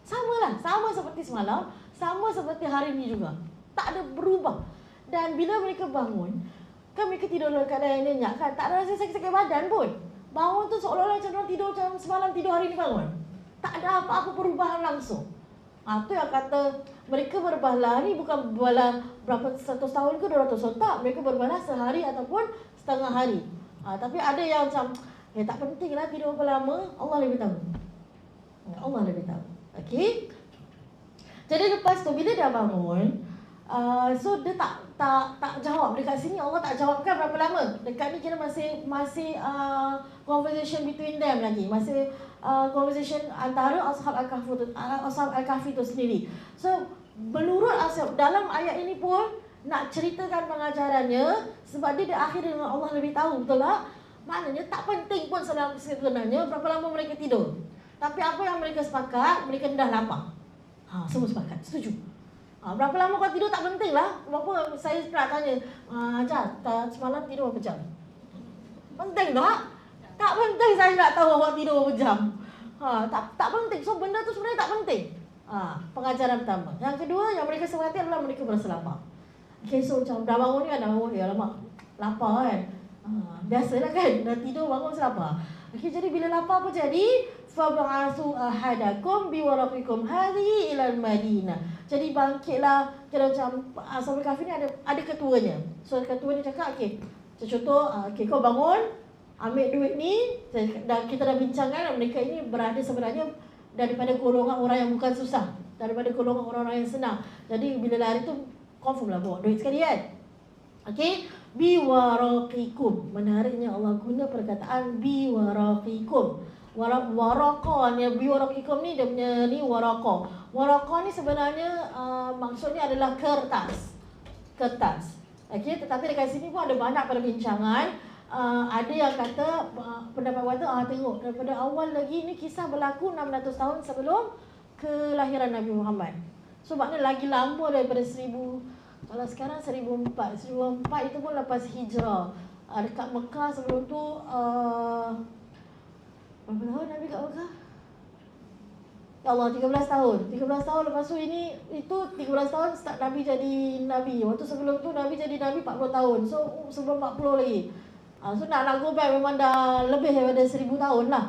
sama seperti semalam, sama seperti hari ini juga. Tak ada berubah. Dan bila mereka bangun, kan mereka tidur dalam keadaan yang nyenyak kan, tak ada rasa sakit-sakit badan pun. Bangun tu seolah-olah macam tidur macam semalam, tidur hari ini bangun. Tak ada apa-apa perubahan langsung. Tu yang kata mereka berbalah ni bukan berbalah berapa 100 tahun ke 200 tahun, tak. Mereka berbalah sehari ataupun setengah hari. Tapi ada yang macam tak penting lah tidur berapa lama, Allah lebih tahu. Allah lebih tahu. Okey. Jadi lepas tu bila dia bangun, so dia tak jawab dekat sini. Allah tak jawabkan berapa lama. Dekat ni kira masih conversation between them lagi. Masih conversation antara Ashab Al-Kahfi tu sendiri. So menurut Ashab, dalam ayat ini pun nak ceritakan pengajarannya, sebab dia akhir dengan Allah lebih tahu, betul tak? Maknanya tak penting pun sebenarnya berapa lama mereka tidur. Tapi apa yang mereka sepakat, mereka dah lapar. Semua sepakat, setuju. Berapa lama kau tidur tak penting lah. Berapa saya pernah tanya, semalam tidur berapa jam? Penting tak? Tak penting saya nak tahu awak tidur berapa jam. Tak penting. So benda tu sebenarnya tak penting. Pengajaran pertama. Yang kedua, yang mereka sepakati adalah mereka berasa lapar. Okay, so macam dah bangun ni kan, alamak, lapar kan. Biasalah kan, dah tidur bangun lapar. Okay, jadi bila lapar apa jadi? Fab'athu ahadakum biwaraqikum hadhihi ila Madinah. Jadi bangkitlah, kira macam Ashab Al-Kahfi ni ada ketuanya. So ketua ni cakap, okey, contoh, kau bangun, ambil duit ni, dan kita dah bincangkan mereka ini berada sebenarnya daripada golongan orang yang bukan susah, daripada golongan orang-orang yang senang. Jadi bila lari tu confirm lah bawa duit sekali kan. Okey, biwaraqikum. Menariknya Allah guna perkataan biwaraqikum. Waraqah ni, biwaraqikum ni dia punya ni waraqah. Waraqah ni sebenarnya maksudnya adalah kertas. Kertas. Okey, tetapi dekat sini pun ada banyak perbincangan. Ada yang kata pendapat kata tengok daripada awal lagi ni kisah berlaku 600 tahun sebelum kelahiran Nabi Muhammad. So maknanya lagi lama daripada 1000. Kalau sekarang 1004. 1004 itu pun lepas hijrah. Dekat Mekah sebelum tu berapa tahun Nabi kat Mekah? Ya Allah, 13 tahun. 13 tahun lepas tu itu 13 tahun start Nabi jadi Nabi. Waktu sebelum tu Nabi jadi Nabi 40 tahun. So sebelum 40 lagi. So nak go back memang dah lebih daripada 1000 tahun lah.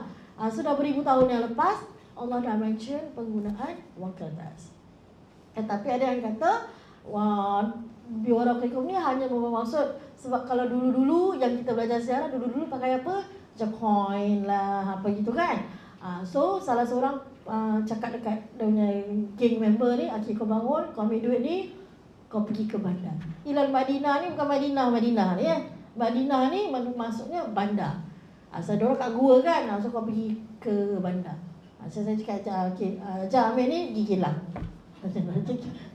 So dah beribu tahun yang lepas Allah dah mention penggunaan wang kertas. Tetapi ada yang kata biwaraqikum ni hanya bermaksud sebab kalau dulu-dulu yang kita belajar sejarah dulu-dulu pakai apa? Coin lah, apa gitu kan. So salah seorang cakap dekat dia punya geng member ni, "Okey, kau bangun, kau ambil duit ni, kau pergi ke bandar." Ilal Madinah ni bukan Madinah ni ya. Madinah ni maksudnya bandar. So dia orang kat gua kan. So kau pergi ke bandar. So saya cakap, "Okey, jam ambil ni pergi Kelang."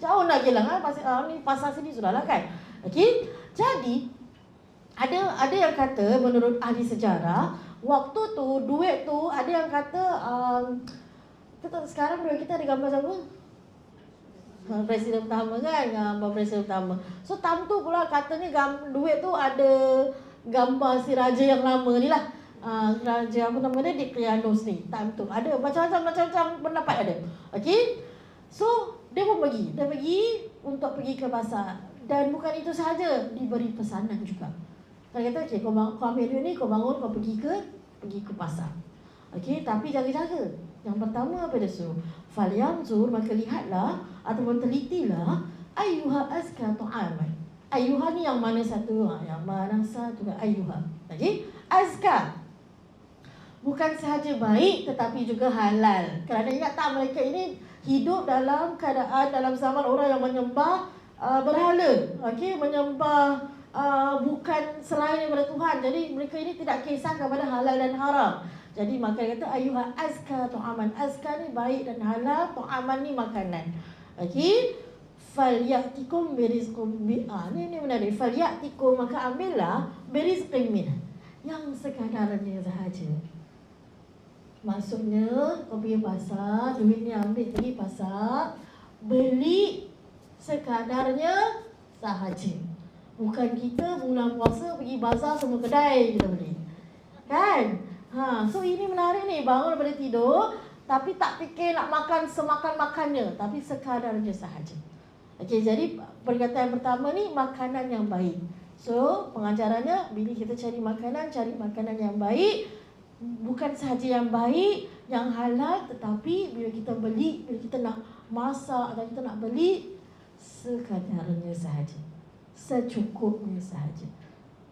Jauh nak Kelang ni pasar sini sudahlah kan. Okey. Jadi ada yang kata menurut ahli sejarah, waktu tu duit tu ada yang kata sekarang duit kita ada gambar siapa? Presiden pertama kan, gambar presiden pertama. So time tu pula katanya duit tu ada gambar si raja yang lama ni lah. Raja apa nama dia, Diocletianus ni. Time tu ada macam-macam pendapat ada. Okey. So dia pun pergi. Dia pergi untuk pergi ke pasar. Dan bukan itu sahaja, diberi pesanan juga. Dia kata, "Okey, kau ambil duit ni, kau bangun, kau pergi ke pasar." Okey, tapi jaga-jaga. Yang pertama apa dia suruh? Falyanzur, maka lihatlah ataupun telitilah ayyuha azka ta'aman. Ayyuha ni yang mana satu? Yang mana satu ayyuha. Okey, azka. Bukan sahaja baik tetapi juga halal. Kerana ingat tak, mereka ini hidup dalam keadaan dalam zaman orang yang menyembah berhala. Okey, menyembah bukan selain daripada Tuhan. Jadi mereka ini tidak kisah kepada halal dan haram. Jadi maka dia kata ayyuha azka ta'aman. Azka ni baik dan halal, ta'aman ni makanan. Okey. Falyatikum birizqum ni menarik. Falyatikum, maka ambillah birizqin min. Yang sekadarnya sahaja. Maksudnya kau pergi pasar, duit ni ambil pergi pasar, beli sekadarnya sahaja. Bukan kita bulan puasa pergi bazar semua kedai kita beli. Kan? So ini menarik ni, bangun daripada tidur tapi tak fikir nak makan semakan-makannya, tapi sekadarnya sahaja. Okey, jadi perkataan pertama ni makanan yang baik. So pengajarannya bila kita cari makanan yang baik, bukan sahaja yang baik, yang halal, tetapi bila kita beli, bila kita nak masak atau kita nak beli, sekadarnya sahaja, secukupnya sahaja.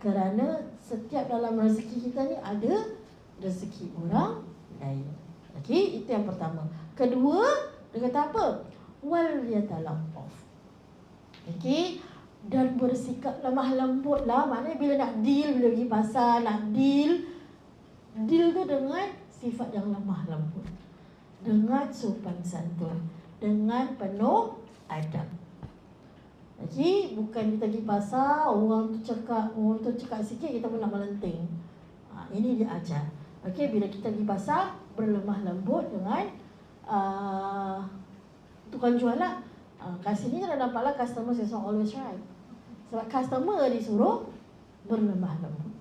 Kerana setiap dalam rezeki kita ni ada rezeki orang lain. Okey, itu yang pertama. Kedua, dia kata apa? Wal yatalaffaf. Okey, dan bersikap lemah lembutlah. Maknanya bila nak deal, bila pergi pasar nak deal tu dengan sifat yang lemah lembut, dengan sopan santun, dengan penuh adab. Okey, bukan kita pergi pasar, orang tu cakap sikit kita pun nak melenting. Ini dia ajar. Okey, bila kita pergi pasar, berlemah lembut dengan tukang jual lah. Kat sini kan nampaklah customer is not always right. Sebab customer disuruh berlemah lembut.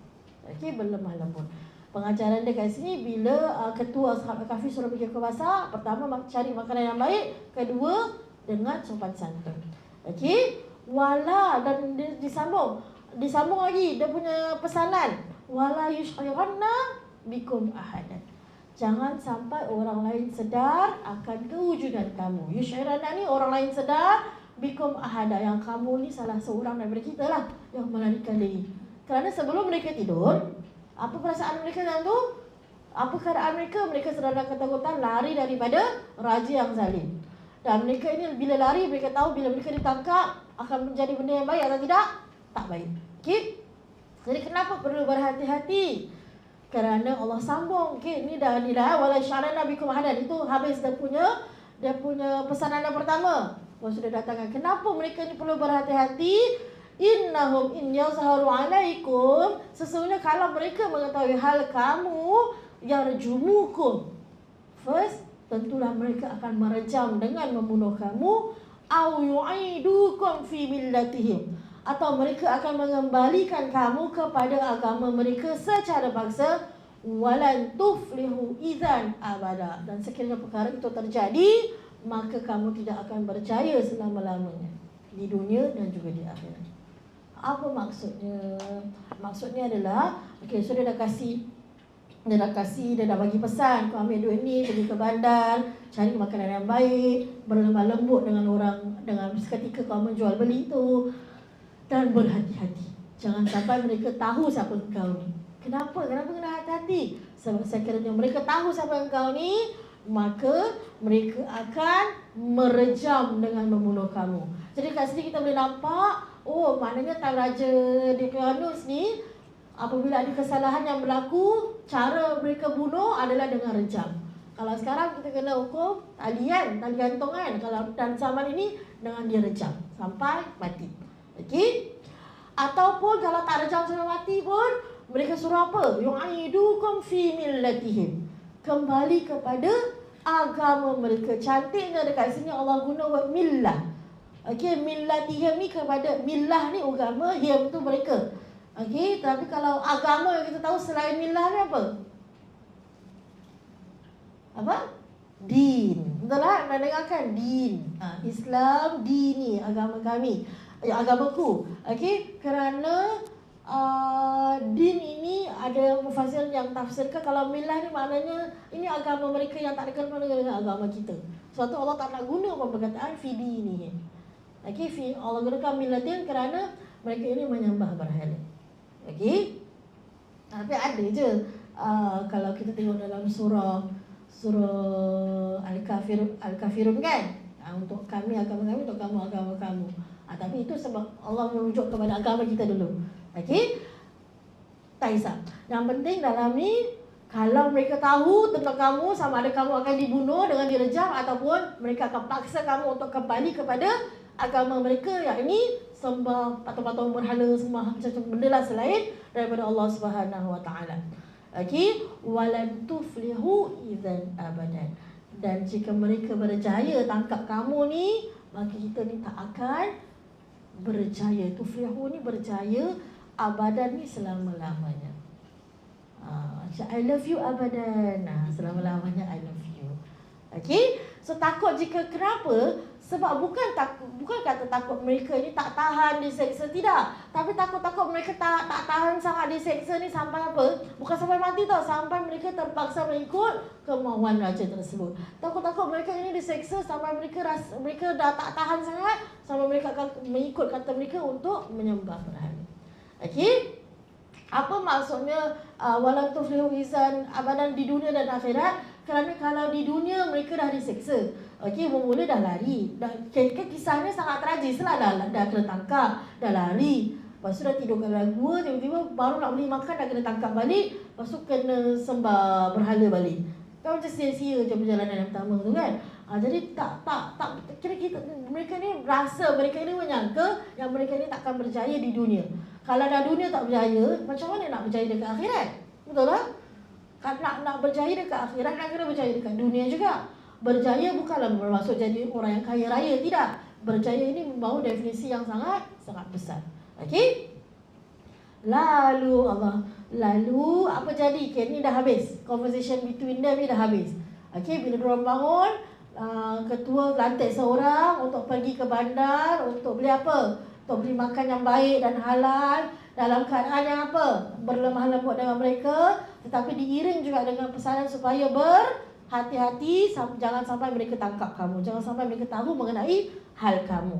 Okey, berlemah lembut. Pengajaran dia kat sini, bila ketua Ashab Al-Kahfi suruh pergi ke pasar, pertama cari makanan yang baik, kedua dengan sopan santun. Okey, wala, dan disambung lagi dia punya pesanan, wala yush'iranna bikum ahadan. Jangan sampai orang lain sedar akan kewujudan kamu. Yush'iranna ni orang lain sedar, bikum ahada, yang kamu ni salah seorang daripada kita lah yang melarikan diri. Kerana sebelum mereka tidur, apa perasaan mereka dalam tu? Apa keadaan mereka? Mereka sedang ketakutan, lari daripada raja yang zalim. Dan mereka ini bila lari, mereka tahu bila mereka ditangkap akan menjadi benda yang baik atau tidak? Tak baik. Okey. Jadi kenapa perlu berhati-hati? Kerana Allah sambung. Okey, ni dah wala syarana bikum hadan. Itu habis dia punya pesanan yang pertama. Allah sudah datangkan. Kenapa mereka ni perlu berhati-hati? Innahum in yazharu alaikum, sesungguhnya kalau mereka mengetahui hal kamu, yarjumukum. First, tentulah mereka akan merejam dengan membunuh kamu, au yu'idukum fi millatihim, atau mereka akan mengembalikan kamu kepada agama mereka secara paksa, walan tuflihu idzan abada. Dan sekiranya perkara itu terjadi, maka kamu tidak akan berjaya selama-lamanya di dunia dan juga di akhirat. Apa maksudnya? Maksudnya adalah, okey, so dia dah bagi pesan, kau ambil duit ni, pergi ke bandar, cari makanan yang baik, berlemah lembut dengan orang, dengan seketika kau menjual beli itu, dan berhati-hati. Jangan sampai mereka tahu siapa engkau ni. Kenapa kena hati-hati? Sebab sekiranya mereka tahu siapa engkau ni, maka mereka akan merejam dengan membunuh kamu. Jadi kat sini kita boleh nampak, oh, maknanya Tan Raja Daqyanus ni, apabila ada kesalahan yang berlaku, cara mereka bunuh adalah dengan rejam. Kalau sekarang kita kena hukum tali gantung kan. Kalau dan zaman ini dengan dia rejam sampai mati. Okey? Ataupun kalau tak rejam sampai mati pun, mereka suruh apa? Yu'idukum fi millatihim. Kembali kepada agama mereka. Cantiknya dekat sini Allah guna word millah. Okey, millatihim ni kepada, millah ni agama, him tu mereka. Okey, tapi kalau agama yang kita tahu selain millah ni apa? Apa? Din. Betul tak? Anda dengarkan? Din. Islam, dini, agama kami. Agamaku. Okey, kerana din ini ada mufassir yang tafsirkan kalau millah ni maknanya ini agama mereka yang tak ada kena dengan agama kita. Sebab tu Allah tak nak guna perkataan fi dini. Okey, Allah gunakan millatin kerana mereka ini menyembah berhala. Okey. Tapi ada je kalau kita tengok dalam surah Al-Kafirun kan, untuk kami agama kami, untuk kamu agama kamu. Tapi itu sebab Allah merujuk kepada agama kita dulu. Okey. Tak kisah. Yang penting dalam ni, kalau mereka tahu tentang kamu, sama ada kamu akan dibunuh dengan direjam, ataupun mereka akan paksa kamu untuk kembali kepada agama mereka, yakni sembah patung-patung berhala, sembah macam-macam benda lah selain daripada Allah Subhanahu Wa Taala. Okey, walan tuflihu idzan abadan. Dan jika mereka berjaya tangkap kamu ni, maka kita ni tak akan berjaya. Tuflihu ni berjaya, abadan ni selama-lamanya. I love you abadan. Selama-lamanya I love you. Okey, so takut jika kenapa? Sebab bukan kata takut mereka ni tak tahan diseksa, tidak. Tapi takut mereka tak tahan sangat diseksa ni sampai apa? Bukan sampai mati tau, sampai mereka terpaksa mengikut kemauan raja tersebut. Takut mereka ini diseksa sampai mereka dah tak tahan sangat, sampai mereka akan mengikut kata mereka untuk menyembah berhala. Okey? Apa maksudnya wala tuflihu idzan abadan di dunia dan akhirat? Kerana kalau di dunia mereka dah diseksa, okey, bermula dah lari. Kisahnya sangat tragis lah, dah kena tangkap, dah lari. Lepas tu dah tidur kat dalam gua, tiba-tiba baru nak beli makan dah kena tangkap balik. Lepas tu kena sembah berhala balik. Kan macam sia-sia je perjalanan yang pertama tu kan. Jadi tak kira mereka ni rasa, mereka ni menyangka yang mereka ni takkan berjaya di dunia. Kalau dah dunia tak berjaya, macam mana nak berjaya dekat akhirat? Betul tak? Nak berjaya dekat akhirat, nak kena berjaya dekat dunia juga. Berjaya bukanlah bermaksud jadi orang yang kaya raya, tidak. Berjaya ini membawa definisi yang sangat besar. Okey? Lalu apa jadi? Okay, ni dah habis. Conversation between them ni dah habis. Okey, bila diorang bangun, ketua lantik seorang untuk pergi ke bandar untuk beli apa? Untuk beli makan yang baik dan halal, dalam keadaan yang apa? Berlemah lembut dengan mereka, tetapi diiring juga dengan pesanan supaya berhati-hati, jangan sampai mereka tangkap kamu, jangan sampai mereka tahu mengenai hal kamu.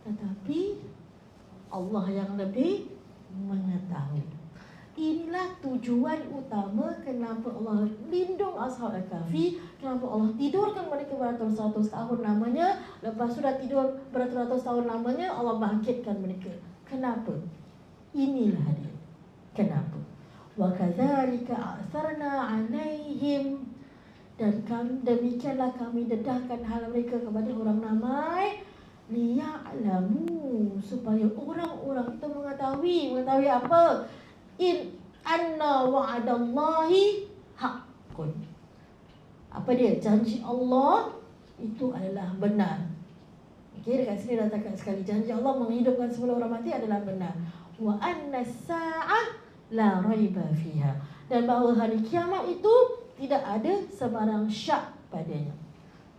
Tetapi Allah yang lebih mengetahui. Inilah tujuan utama kenapa Allah lindung Ashab Al-Kahfi, kenapa Allah tidurkan mereka beratus-ratus tahun lamanya. Lepas sudah tidur beratus-ratus tahun lamanya, Allah bangkitkan mereka. Kenapa? Inilah dia. Kenapa? Wa kadzalika a'tharna 'alaihim, dan demikianlah kami dedahkan hal mereka kepada orang ramai, liya'lamu, supaya orang-orang itu mengetahui apa? In anna wa'adallahi haqqun. Apa dia? Janji Allah itu adalah benar. Okey, dekat sini dah cakap sekali, janji Allah menghidupkan semua orang mati adalah benar. Wa anna as-sa'ah la raiba fiha, dan bahawa hari kiamat itu tidak ada sebarang syak padanya.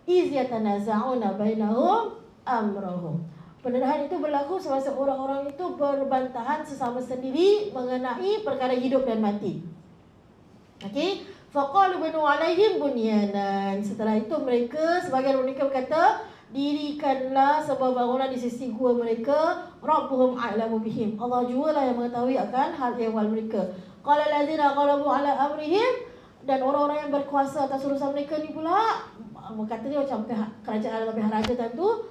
Iz yatanaza'una bainahum amrahum. Pendedahan itu berlaku semasa orang-orang itu berbantahan sesama sendiri mengenai perkara hidup dan mati. Okey, faqalu banu alaihim bunyanan. Setelah itu mereka, sebagian mereka berkata, dirikanlah sebuah bangunan di sisi gua mereka. Rabbuhum a'lamu bihim, Allah jualah yang mengetahui akan hal ehwal mereka. Qala allazina qalabu ala amrihim, dan orang-orang yang berkuasa atas urusan mereka ni pula katanya macam kerajaan atau pihak raja tentu,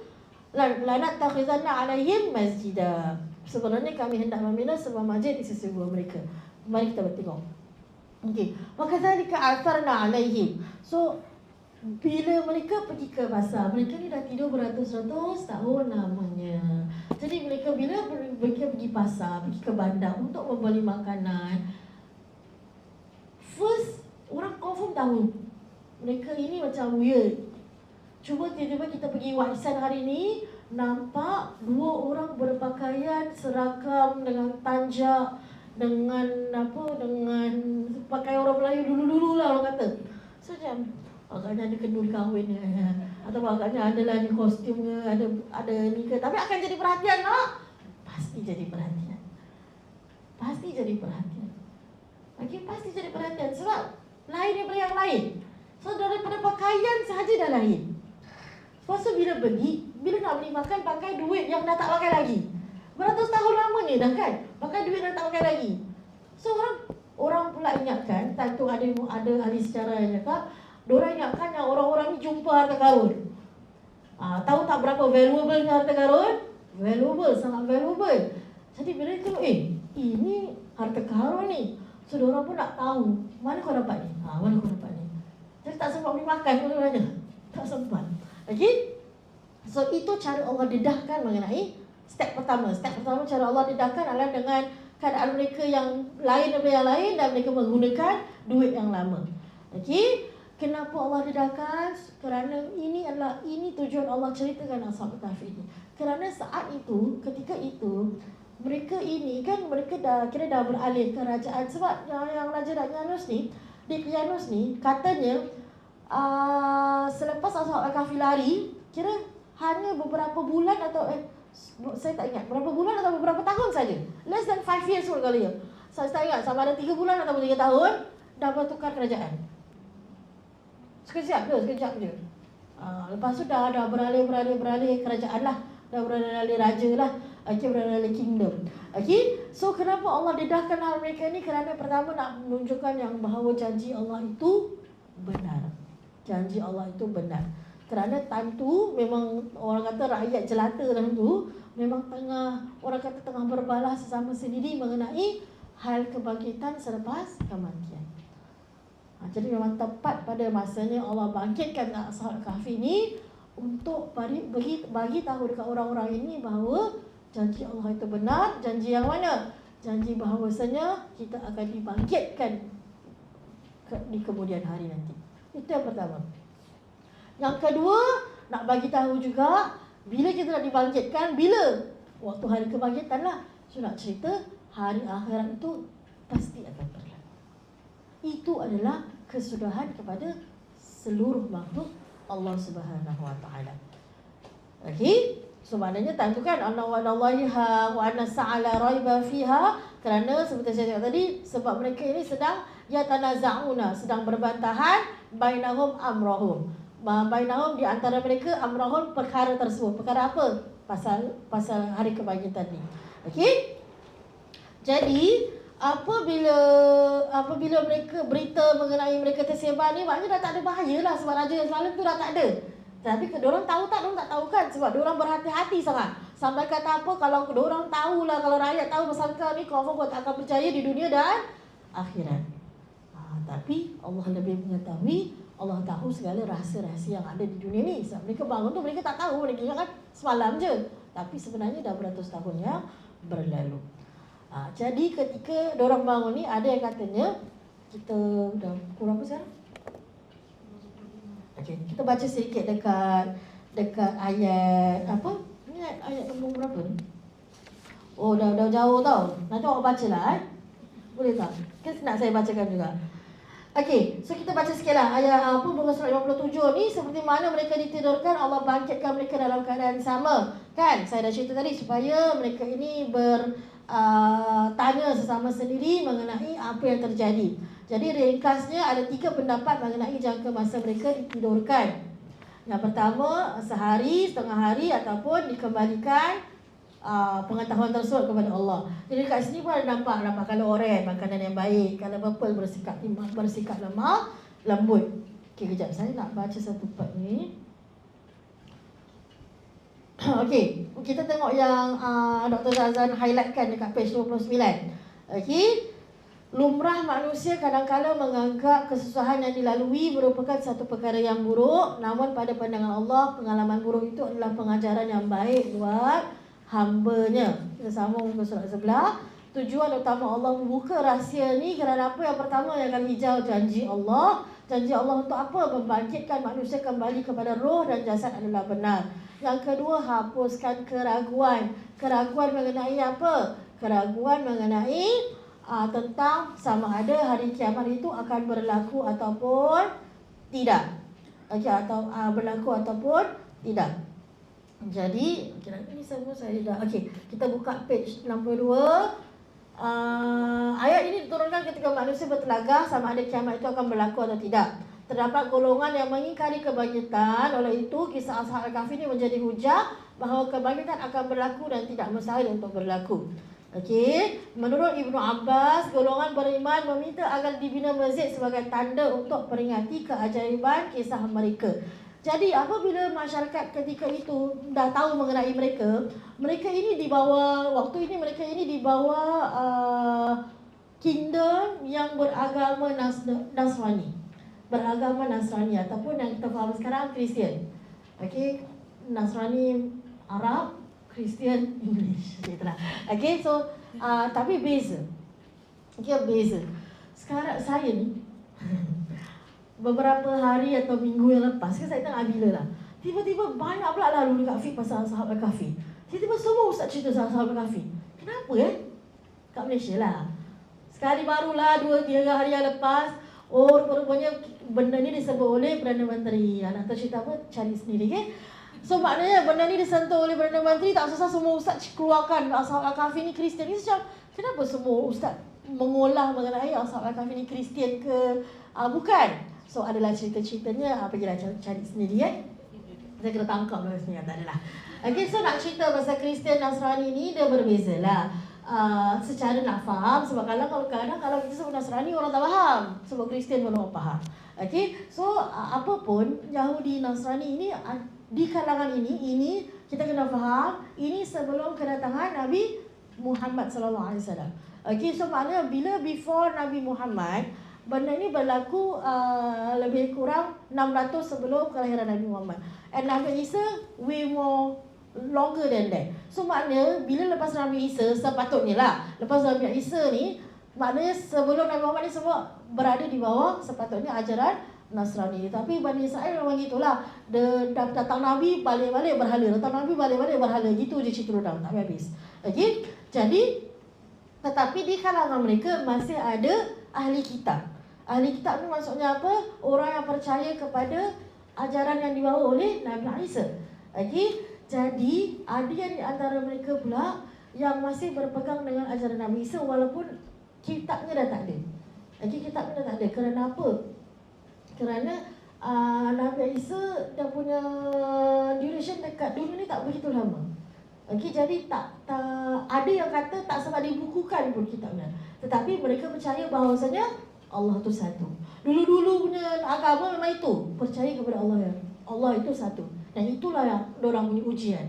lanat takhizanna alaihim masjidah, sebenarnya kami hendak membina sebuah masjid di sisi gua mereka. Mari kita bertengok. Okey, wa kadzalika atharna alaihim. So bila mereka pergi ke pasar, mereka ni dah tidur beratus-ratus tahun namanya. Jadi mereka pergi pasar, pergi ke bandar untuk membeli makanan, first orang confirm tahu mereka ini macam weird. Cuba tiba-tiba kita pergi warisan hari ni, nampak dua orang berpakaian seragam dengan tanjak, dengan pakai orang Melayu dulu-dulu lah orang kata. So macam agaknya ada kenduri kahwin atau agaknya ada lah ni kostum ke, ada ni ke, tapi akan jadi perhatian tak? Pasti jadi perhatian. Pasti jadi perhatian. Okey, pasti jadi perhatian sebab lain daripada yang lain. So daripada pakaian sahaja dah lain. Lepas tu bila nak beli makan, pakai duit yang dah tak pakai lagi. Beratus tahun lama ni dah kan, pakai duit yang tak pakai lagi. So orang pula ingatkan, tentu ada ahli sejarah yang cakap, diorang ingatkan yang orang-orang ni jumpa harta karun. Tahu tak berapa valuable harta karun? Valuable, sangat valuable. Jadi bila dia tengok, ini harta karun ni. So diorang pun nak tahu, mana kau dapat ni? Mana kau dapat ni? Jadi tak sempat beli makan mana-mana. Tak sempat. Okay? So itu cara Allah dedahkan mengenai step pertama. Step pertama cara Allah dedahkan adalah dengan keadaan mereka yang lain daripada yang lain, dan mereka menggunakan duit yang lama. Okay? Kenapa Allah dedahkan? Kerana ini tujuan Allah ceritakan Ashab Kahfi ini. Kerana saat itu, ketika itu, mereka dah beralih kerajaan. Sebab yang Raja Daqyanus ni, Daqyanus ni katanya selepas Ashab Kahfi lari, kira hanya beberapa bulan atau saya tak ingat berapa bulan atau beberapa tahun saja, less than 5 years pun kali ya. Saya tak ingat sama ada 3 bulan atau 3 tahun dah bertukar kerajaan. Sekejap je. Lepas tu dah beralih kerajaan lah, dah beralih raja lah, beralih kingdom. So kenapa Allah dedahkan hal mereka ni? Kerana pertama nak menunjukkan yang bahawa janji Allah itu benar. Janji Allah itu benar. Kerana time tu memang orang kata rakyat jelata dalam tu memang tengah berbalah sesama sendiri mengenai hal kebangkitan selepas kematian. Jadi memang tepat pada masanya Allah bangkitkan Ashab Kahfi ni untuk bagi tahu dekat orang-orang ini bahawa janji Allah itu benar. Janji yang mana? Janji bahawasanya kita akan dibangkitkan di kemudian hari nanti. Itu yang pertama. Yang kedua, nak bagi tahu juga bila kita nak dibangkitkan, bila waktu hari kebangkitan lah. So nak cerita hari akhirat itu pasti akan berlaku. Itu adalah kesudahan kepada seluruh makhluk Allah Subhanahu Wa Taala. Okey, so maknanya time tu kan anna wa'dallahi wa anna sa'ala raiba fiha, kerana seperti saya cakap tadi, sebab mereka ini sedang yatanaza'una, sedang berbantahan, bainahum amrahum, bainahum di antara mereka, amrahum perkara tersebut. Perkara apa? Pasal hari kebangkitan ni. Okey, jadi apabila mereka berita mengenai mereka tersebar ni, maknanya dah tak ada bahaya lah, sebab raja yang semalam tu dah tak ada. Tapi diorang tahu tak? Diorang tak tahu kan, sebab diorang berhati-hati sangat. Sampai kata apa, kalau orang tahulah, kalau rakyat tahu pasal kau ni, confirm kau tak akan percaya di dunia dan akhirat. Tapi Allah lebih mengetahui, Allah tahu segala rahsia-rahsia yang ada di dunia ni. Sebab mereka bangun tu mereka tak tahu, mereka ingat kan semalam je. Tapi sebenarnya dah beratus tahun yang berlalu. Jadi ketika diorang bangun ni, ada yang katanya, kita dah kurang apa sekarang? Okay, kita baca sedikit dekat ayat apa? Ni ayat nombor berapa ni? Oh, dah jauh tau. Nanti awak bacalah Boleh tak? Kan nak saya bacakan juga. Okey, so kita baca sikitlah ayat muka surat 57 ni. Seperti mana mereka ditidurkan, Allah bangkitkan mereka dalam keadaan sama. Kan? Saya dah cerita tadi supaya mereka ini tanya sesama sendiri mengenai apa yang terjadi. Jadi ringkasnya ada 3 pendapat mengenai jangka masa mereka ditidurkan. Yang pertama, sehari, setengah hari ataupun dikembalikan pengetahuan tersebut kepada Allah. Jadi dekat sini pun ada nampak kalau oren, makanan yang baik, kalau purple bersikap lemah, lembut. Okey, kejap saya nak baca satu part ni. Okey, kita tengok yang Dr. Zazan highlightkan dekat page 29. Okey. Lumrah manusia kadang-kala menganggap kesusahan yang dilalui merupakan satu perkara yang buruk. Namun pada pandangan Allah, pengalaman buruk itu adalah pengajaran yang baik buat hamba-Nya. Kita sambung ke surat sebelah. Tujuan utama Allah membuka rahsia ni kerana apa? Yang pertama, yang akan hijau janji Allah. Janji Allah untuk apa? Membangkitkan manusia kembali kepada roh dan jasad adalah benar. Yang kedua, hapuskan keraguan. Keraguan mengenai apa? Keraguan mengenai tentang sama ada hari kiamat itu akan berlaku ataupun tidak. Okey, atau berlaku ataupun tidak. Jadi, ini semua saya dah. Okey, kita buka page 62. Ayat ini diturunkan ketika manusia bertelagah sama ada kiamat itu akan berlaku atau tidak. Terdapat golongan yang mengingkari kebangkitan. Oleh itu, kisah Ashab Al-Kahfi ini menjadi hujah bahawa kebangkitan akan berlaku dan tidak mustahil untuk berlaku. Okey, menurut Ibnu Abbas, golongan beriman meminta agar dibina masjid sebagai tanda untuk peringati keajaiban kisah mereka. Jadi apabila masyarakat ketika itu dah tahu mengenai mereka ini dibawa, waktu ini mereka ini dibawa kingdom yang beragama Nasrani. Beragama Nasrani ataupun yang kita faham sekarang Kristian. Okey, Nasrani Arab, Kristian English. Okay, so tapi beza. Okay, beza. Sekarang saya ni beberapa hari atau minggu yang lepas kan saya tengah bila lah. Tiba-tiba banyak pula lalu dekat feed pasal Ashab Al-Kahfi. Tiba-tiba semua ustaz cerita pasal Ashab Al-Kahfi. Kenapa kat Malaysia lah. Sekali barulah 2-3 hari yang lepas, rupanya benda ni disebut oleh Perdana Menteri. Nak tahu cerita apa? Cari sendiri, okay? So maknanya benda ni disentuh oleh Perdana Menteri, tak susah semua ustaz keluarkan Ashab Al-Kahfi ni Kristian. Ni macam, kenapa semua ustaz mengolah mengenai Ashab Al-Kahfi ni Kristian ke? Bukan. So adalah cerita-ceritanya, pergilah cari sendiri Saya kena tangkap lah sebenarnya, tak adalah. Okay, so nak cerita pasal Kristian Nasrani ni, dia berbeza lah. Secara nak faham, sebab kalau kadang-kadang kita sebut Nasrani, orang tak faham. Sebab Kristian pun orang faham. Okay, so apa pun Yahudi Nasrani ini, di kalangan ini kita kena faham, ini sebelum kedatangan Nabi Muhammad sallallahu alaihi wasallam. Okay, so maknanya bila before Nabi Muhammad, benda ni berlaku lebih kurang 600 sebelum kelahiran Nabi Muhammad. And Nabi Isa way more longer than that. So maknanya bila lepas Nabi Isa, sepatutnya lah lepas Nabi Isa ni, maknanya sebelum Nabi Muhammad ni semua berada di bawah sepatutnya ajaran Nasrani. Tapi Bani Israel memang gitulah. Datang Nabi balik-balik berhala, datang Nabi balik-balik berhala. Gitu je cerita orang, tak habis. Okay, jadi tetapi di kalangan mereka masih ada ahli kitab. Ahli kitab ni maksudnya apa? Orang yang percaya kepada ajaran yang dibawa oleh Nabi Isa. Okay, jadi ada yang di antara mereka pula yang masih berpegang dengan ajaran Nabi Isa walaupun kitabnya dah tak ada. Okay, kitabnya dah tak ada. Kerana apa? Kerana Nabi Isa dia punya duration dekat dunia ni tak begitu lama. Okay, jadi tak ada yang kata tak sempat dibukukan pun kitabnya. Tetapi mereka percaya bahawasanya Allah tu satu. Dulu-dulu punya agama memang itu, percaya kepada Allah itu satu. Dan itulah yang diorang punya ujian.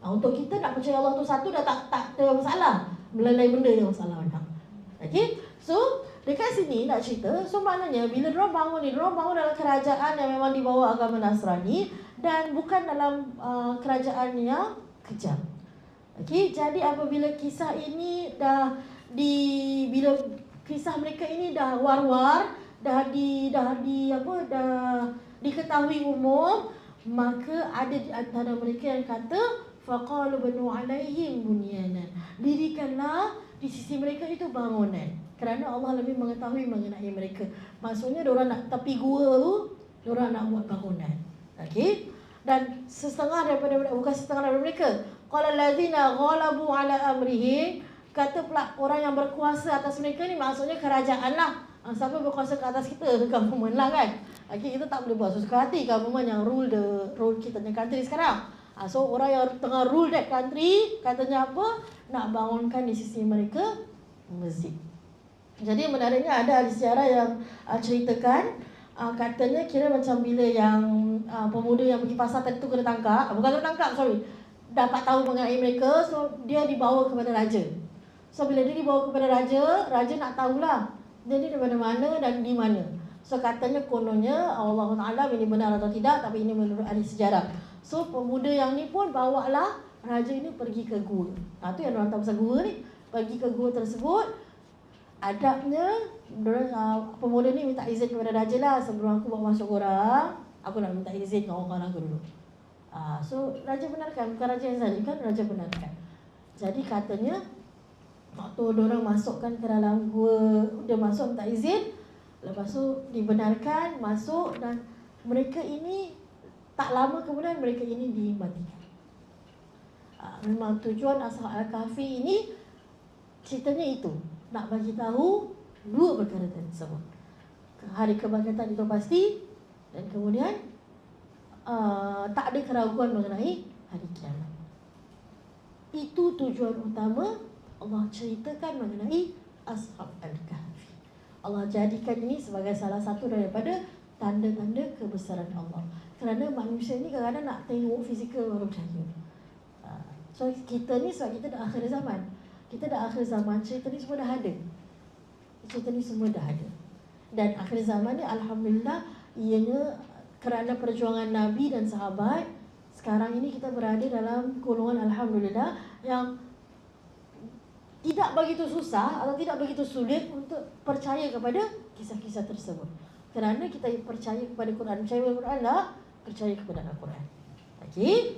Untuk kita nak percaya Allah tu satu dah tak ada masalah. Melalui benda yang masalah banyak. Okay, so dekat sini nak cerita, so maknanya bila diorang bangun ni, diorang bangun dalam kerajaan yang memang dibawa agama Nasrani dan bukan dalam kerajaan yang kejam. Okay, jadi apabila kisah ini bila kisah mereka ini dah war-war, dah diketahui umum, maka ada di antara mereka yang kata faqalu banu alaihim bunyanan, dirikanlah di sisi mereka itu bangunan, kerana Allah lebih mengetahui mengenai mereka. Maksudnya diorang nak tepi gua tu, diorang nak buat bangunan. Okey, dan setengah daripada mereka qala allazina ghalabu ala amrihim, kata pula orang yang berkuasa atas mereka ni, maksudnya kerajaan lah. Siapa berkuasa ke atas kita? Government lah kan. Okay, kita tak boleh buat sesuka hati. Government yang rule kita punya country sekarang. So orang yang tengah rule that country, katanya apa? Nak bangunkan di sisi mereka masjid. Jadi menariknya ada sejarah yang ceritakan, katanya kira macam bila yang pemuda yang pergi pasar tadi tu kena tangkap, dapat tahu mengenai mereka, so dia dibawa kepada raja. So bila dia dibawa kepada raja, raja nak tahulah dia ni daripada mana dan di mana. So katanya kononnya Allah Ta'ala ini benar atau tidak, tapi ini menurut ahli sejarah. So pemuda yang ni pun bawalah raja ini pergi ke gua. Tu yang orang tahu pasal gua ni. Pergi ke gua tersebut. Adabnya pemuda ni minta izin kepada raja lah, sebelum aku bawa masuk korang, aku nak minta izin dengan orang aku dulu. So raja benarkan, bukan raja yang zalim kan, raja benarkan. Jadi katanya waktu diorang masukkan ke dalam gua, dia masuk minta izin, lepas tu dibenarkan masuk, dan mereka ini tak lama kemudian mereka ini dimatikan. Memang tujuan Ashab Al-Kahfi ini ceritanya itu, nak bagi tahu dua perkara tersebut. Hari kebangkitan itu pasti, dan kemudian tak ada keraguan mengenai hari kiamat. Itu tujuan utama Allah ceritakan mengenai Ashab Al-Kahfi. Allah jadikan ini sebagai salah satu daripada tanda-tanda kebesaran Allah. Kerana manusia ni kadang-kadang nak tengok fizikal baru percaya. So kita ni sebab kita dah akhir zaman. Kita dah akhir zaman, cerita ni semua dah ada. Cerita ni semua dah ada. Dan akhir zaman ni alhamdulillah, ianya kerana perjuangan Nabi dan sahabat, sekarang ini kita berada dalam golongan alhamdulillah yang tidak begitu susah atau tidak begitu sulit untuk percaya kepada kisah-kisah tersebut. Kerana kita percaya kepada Quran. Percaya kepada Quran lah, percaya kepada Al-Quran. Okey.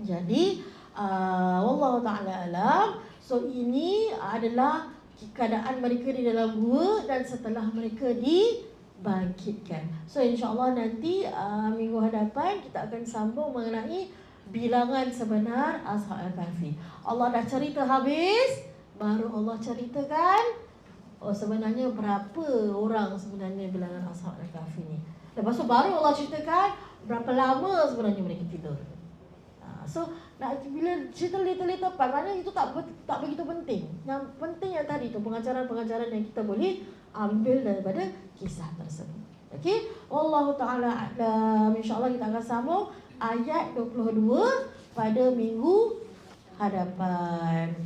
Jadi wallahu ta'ala alam. So ini adalah keadaan mereka di dalam gua dan setelah mereka dibangkitkan. So insya-Allah nanti minggu hadapan kita akan sambung mengenai bilangan sebenar Ashab Al-Kahfi. Allah dah cerita habis, baru Allah ceritakan sebenarnya berapa orang sebenarnya bilangan Ashab Al-Kahfi ni. Lepas tu baru Allah ceritakan berapa lama sebenarnya mereka tidur. So bila cerita little part, maknanya itu tak begitu penting. Yang penting yang tadi tu, pengajaran-pengajaran yang kita boleh ambil daripada kisah tersebut. Okey, wallahu taala a'lam. Insya-Allah kita akan sambung ayat 22 pada minggu hadapan.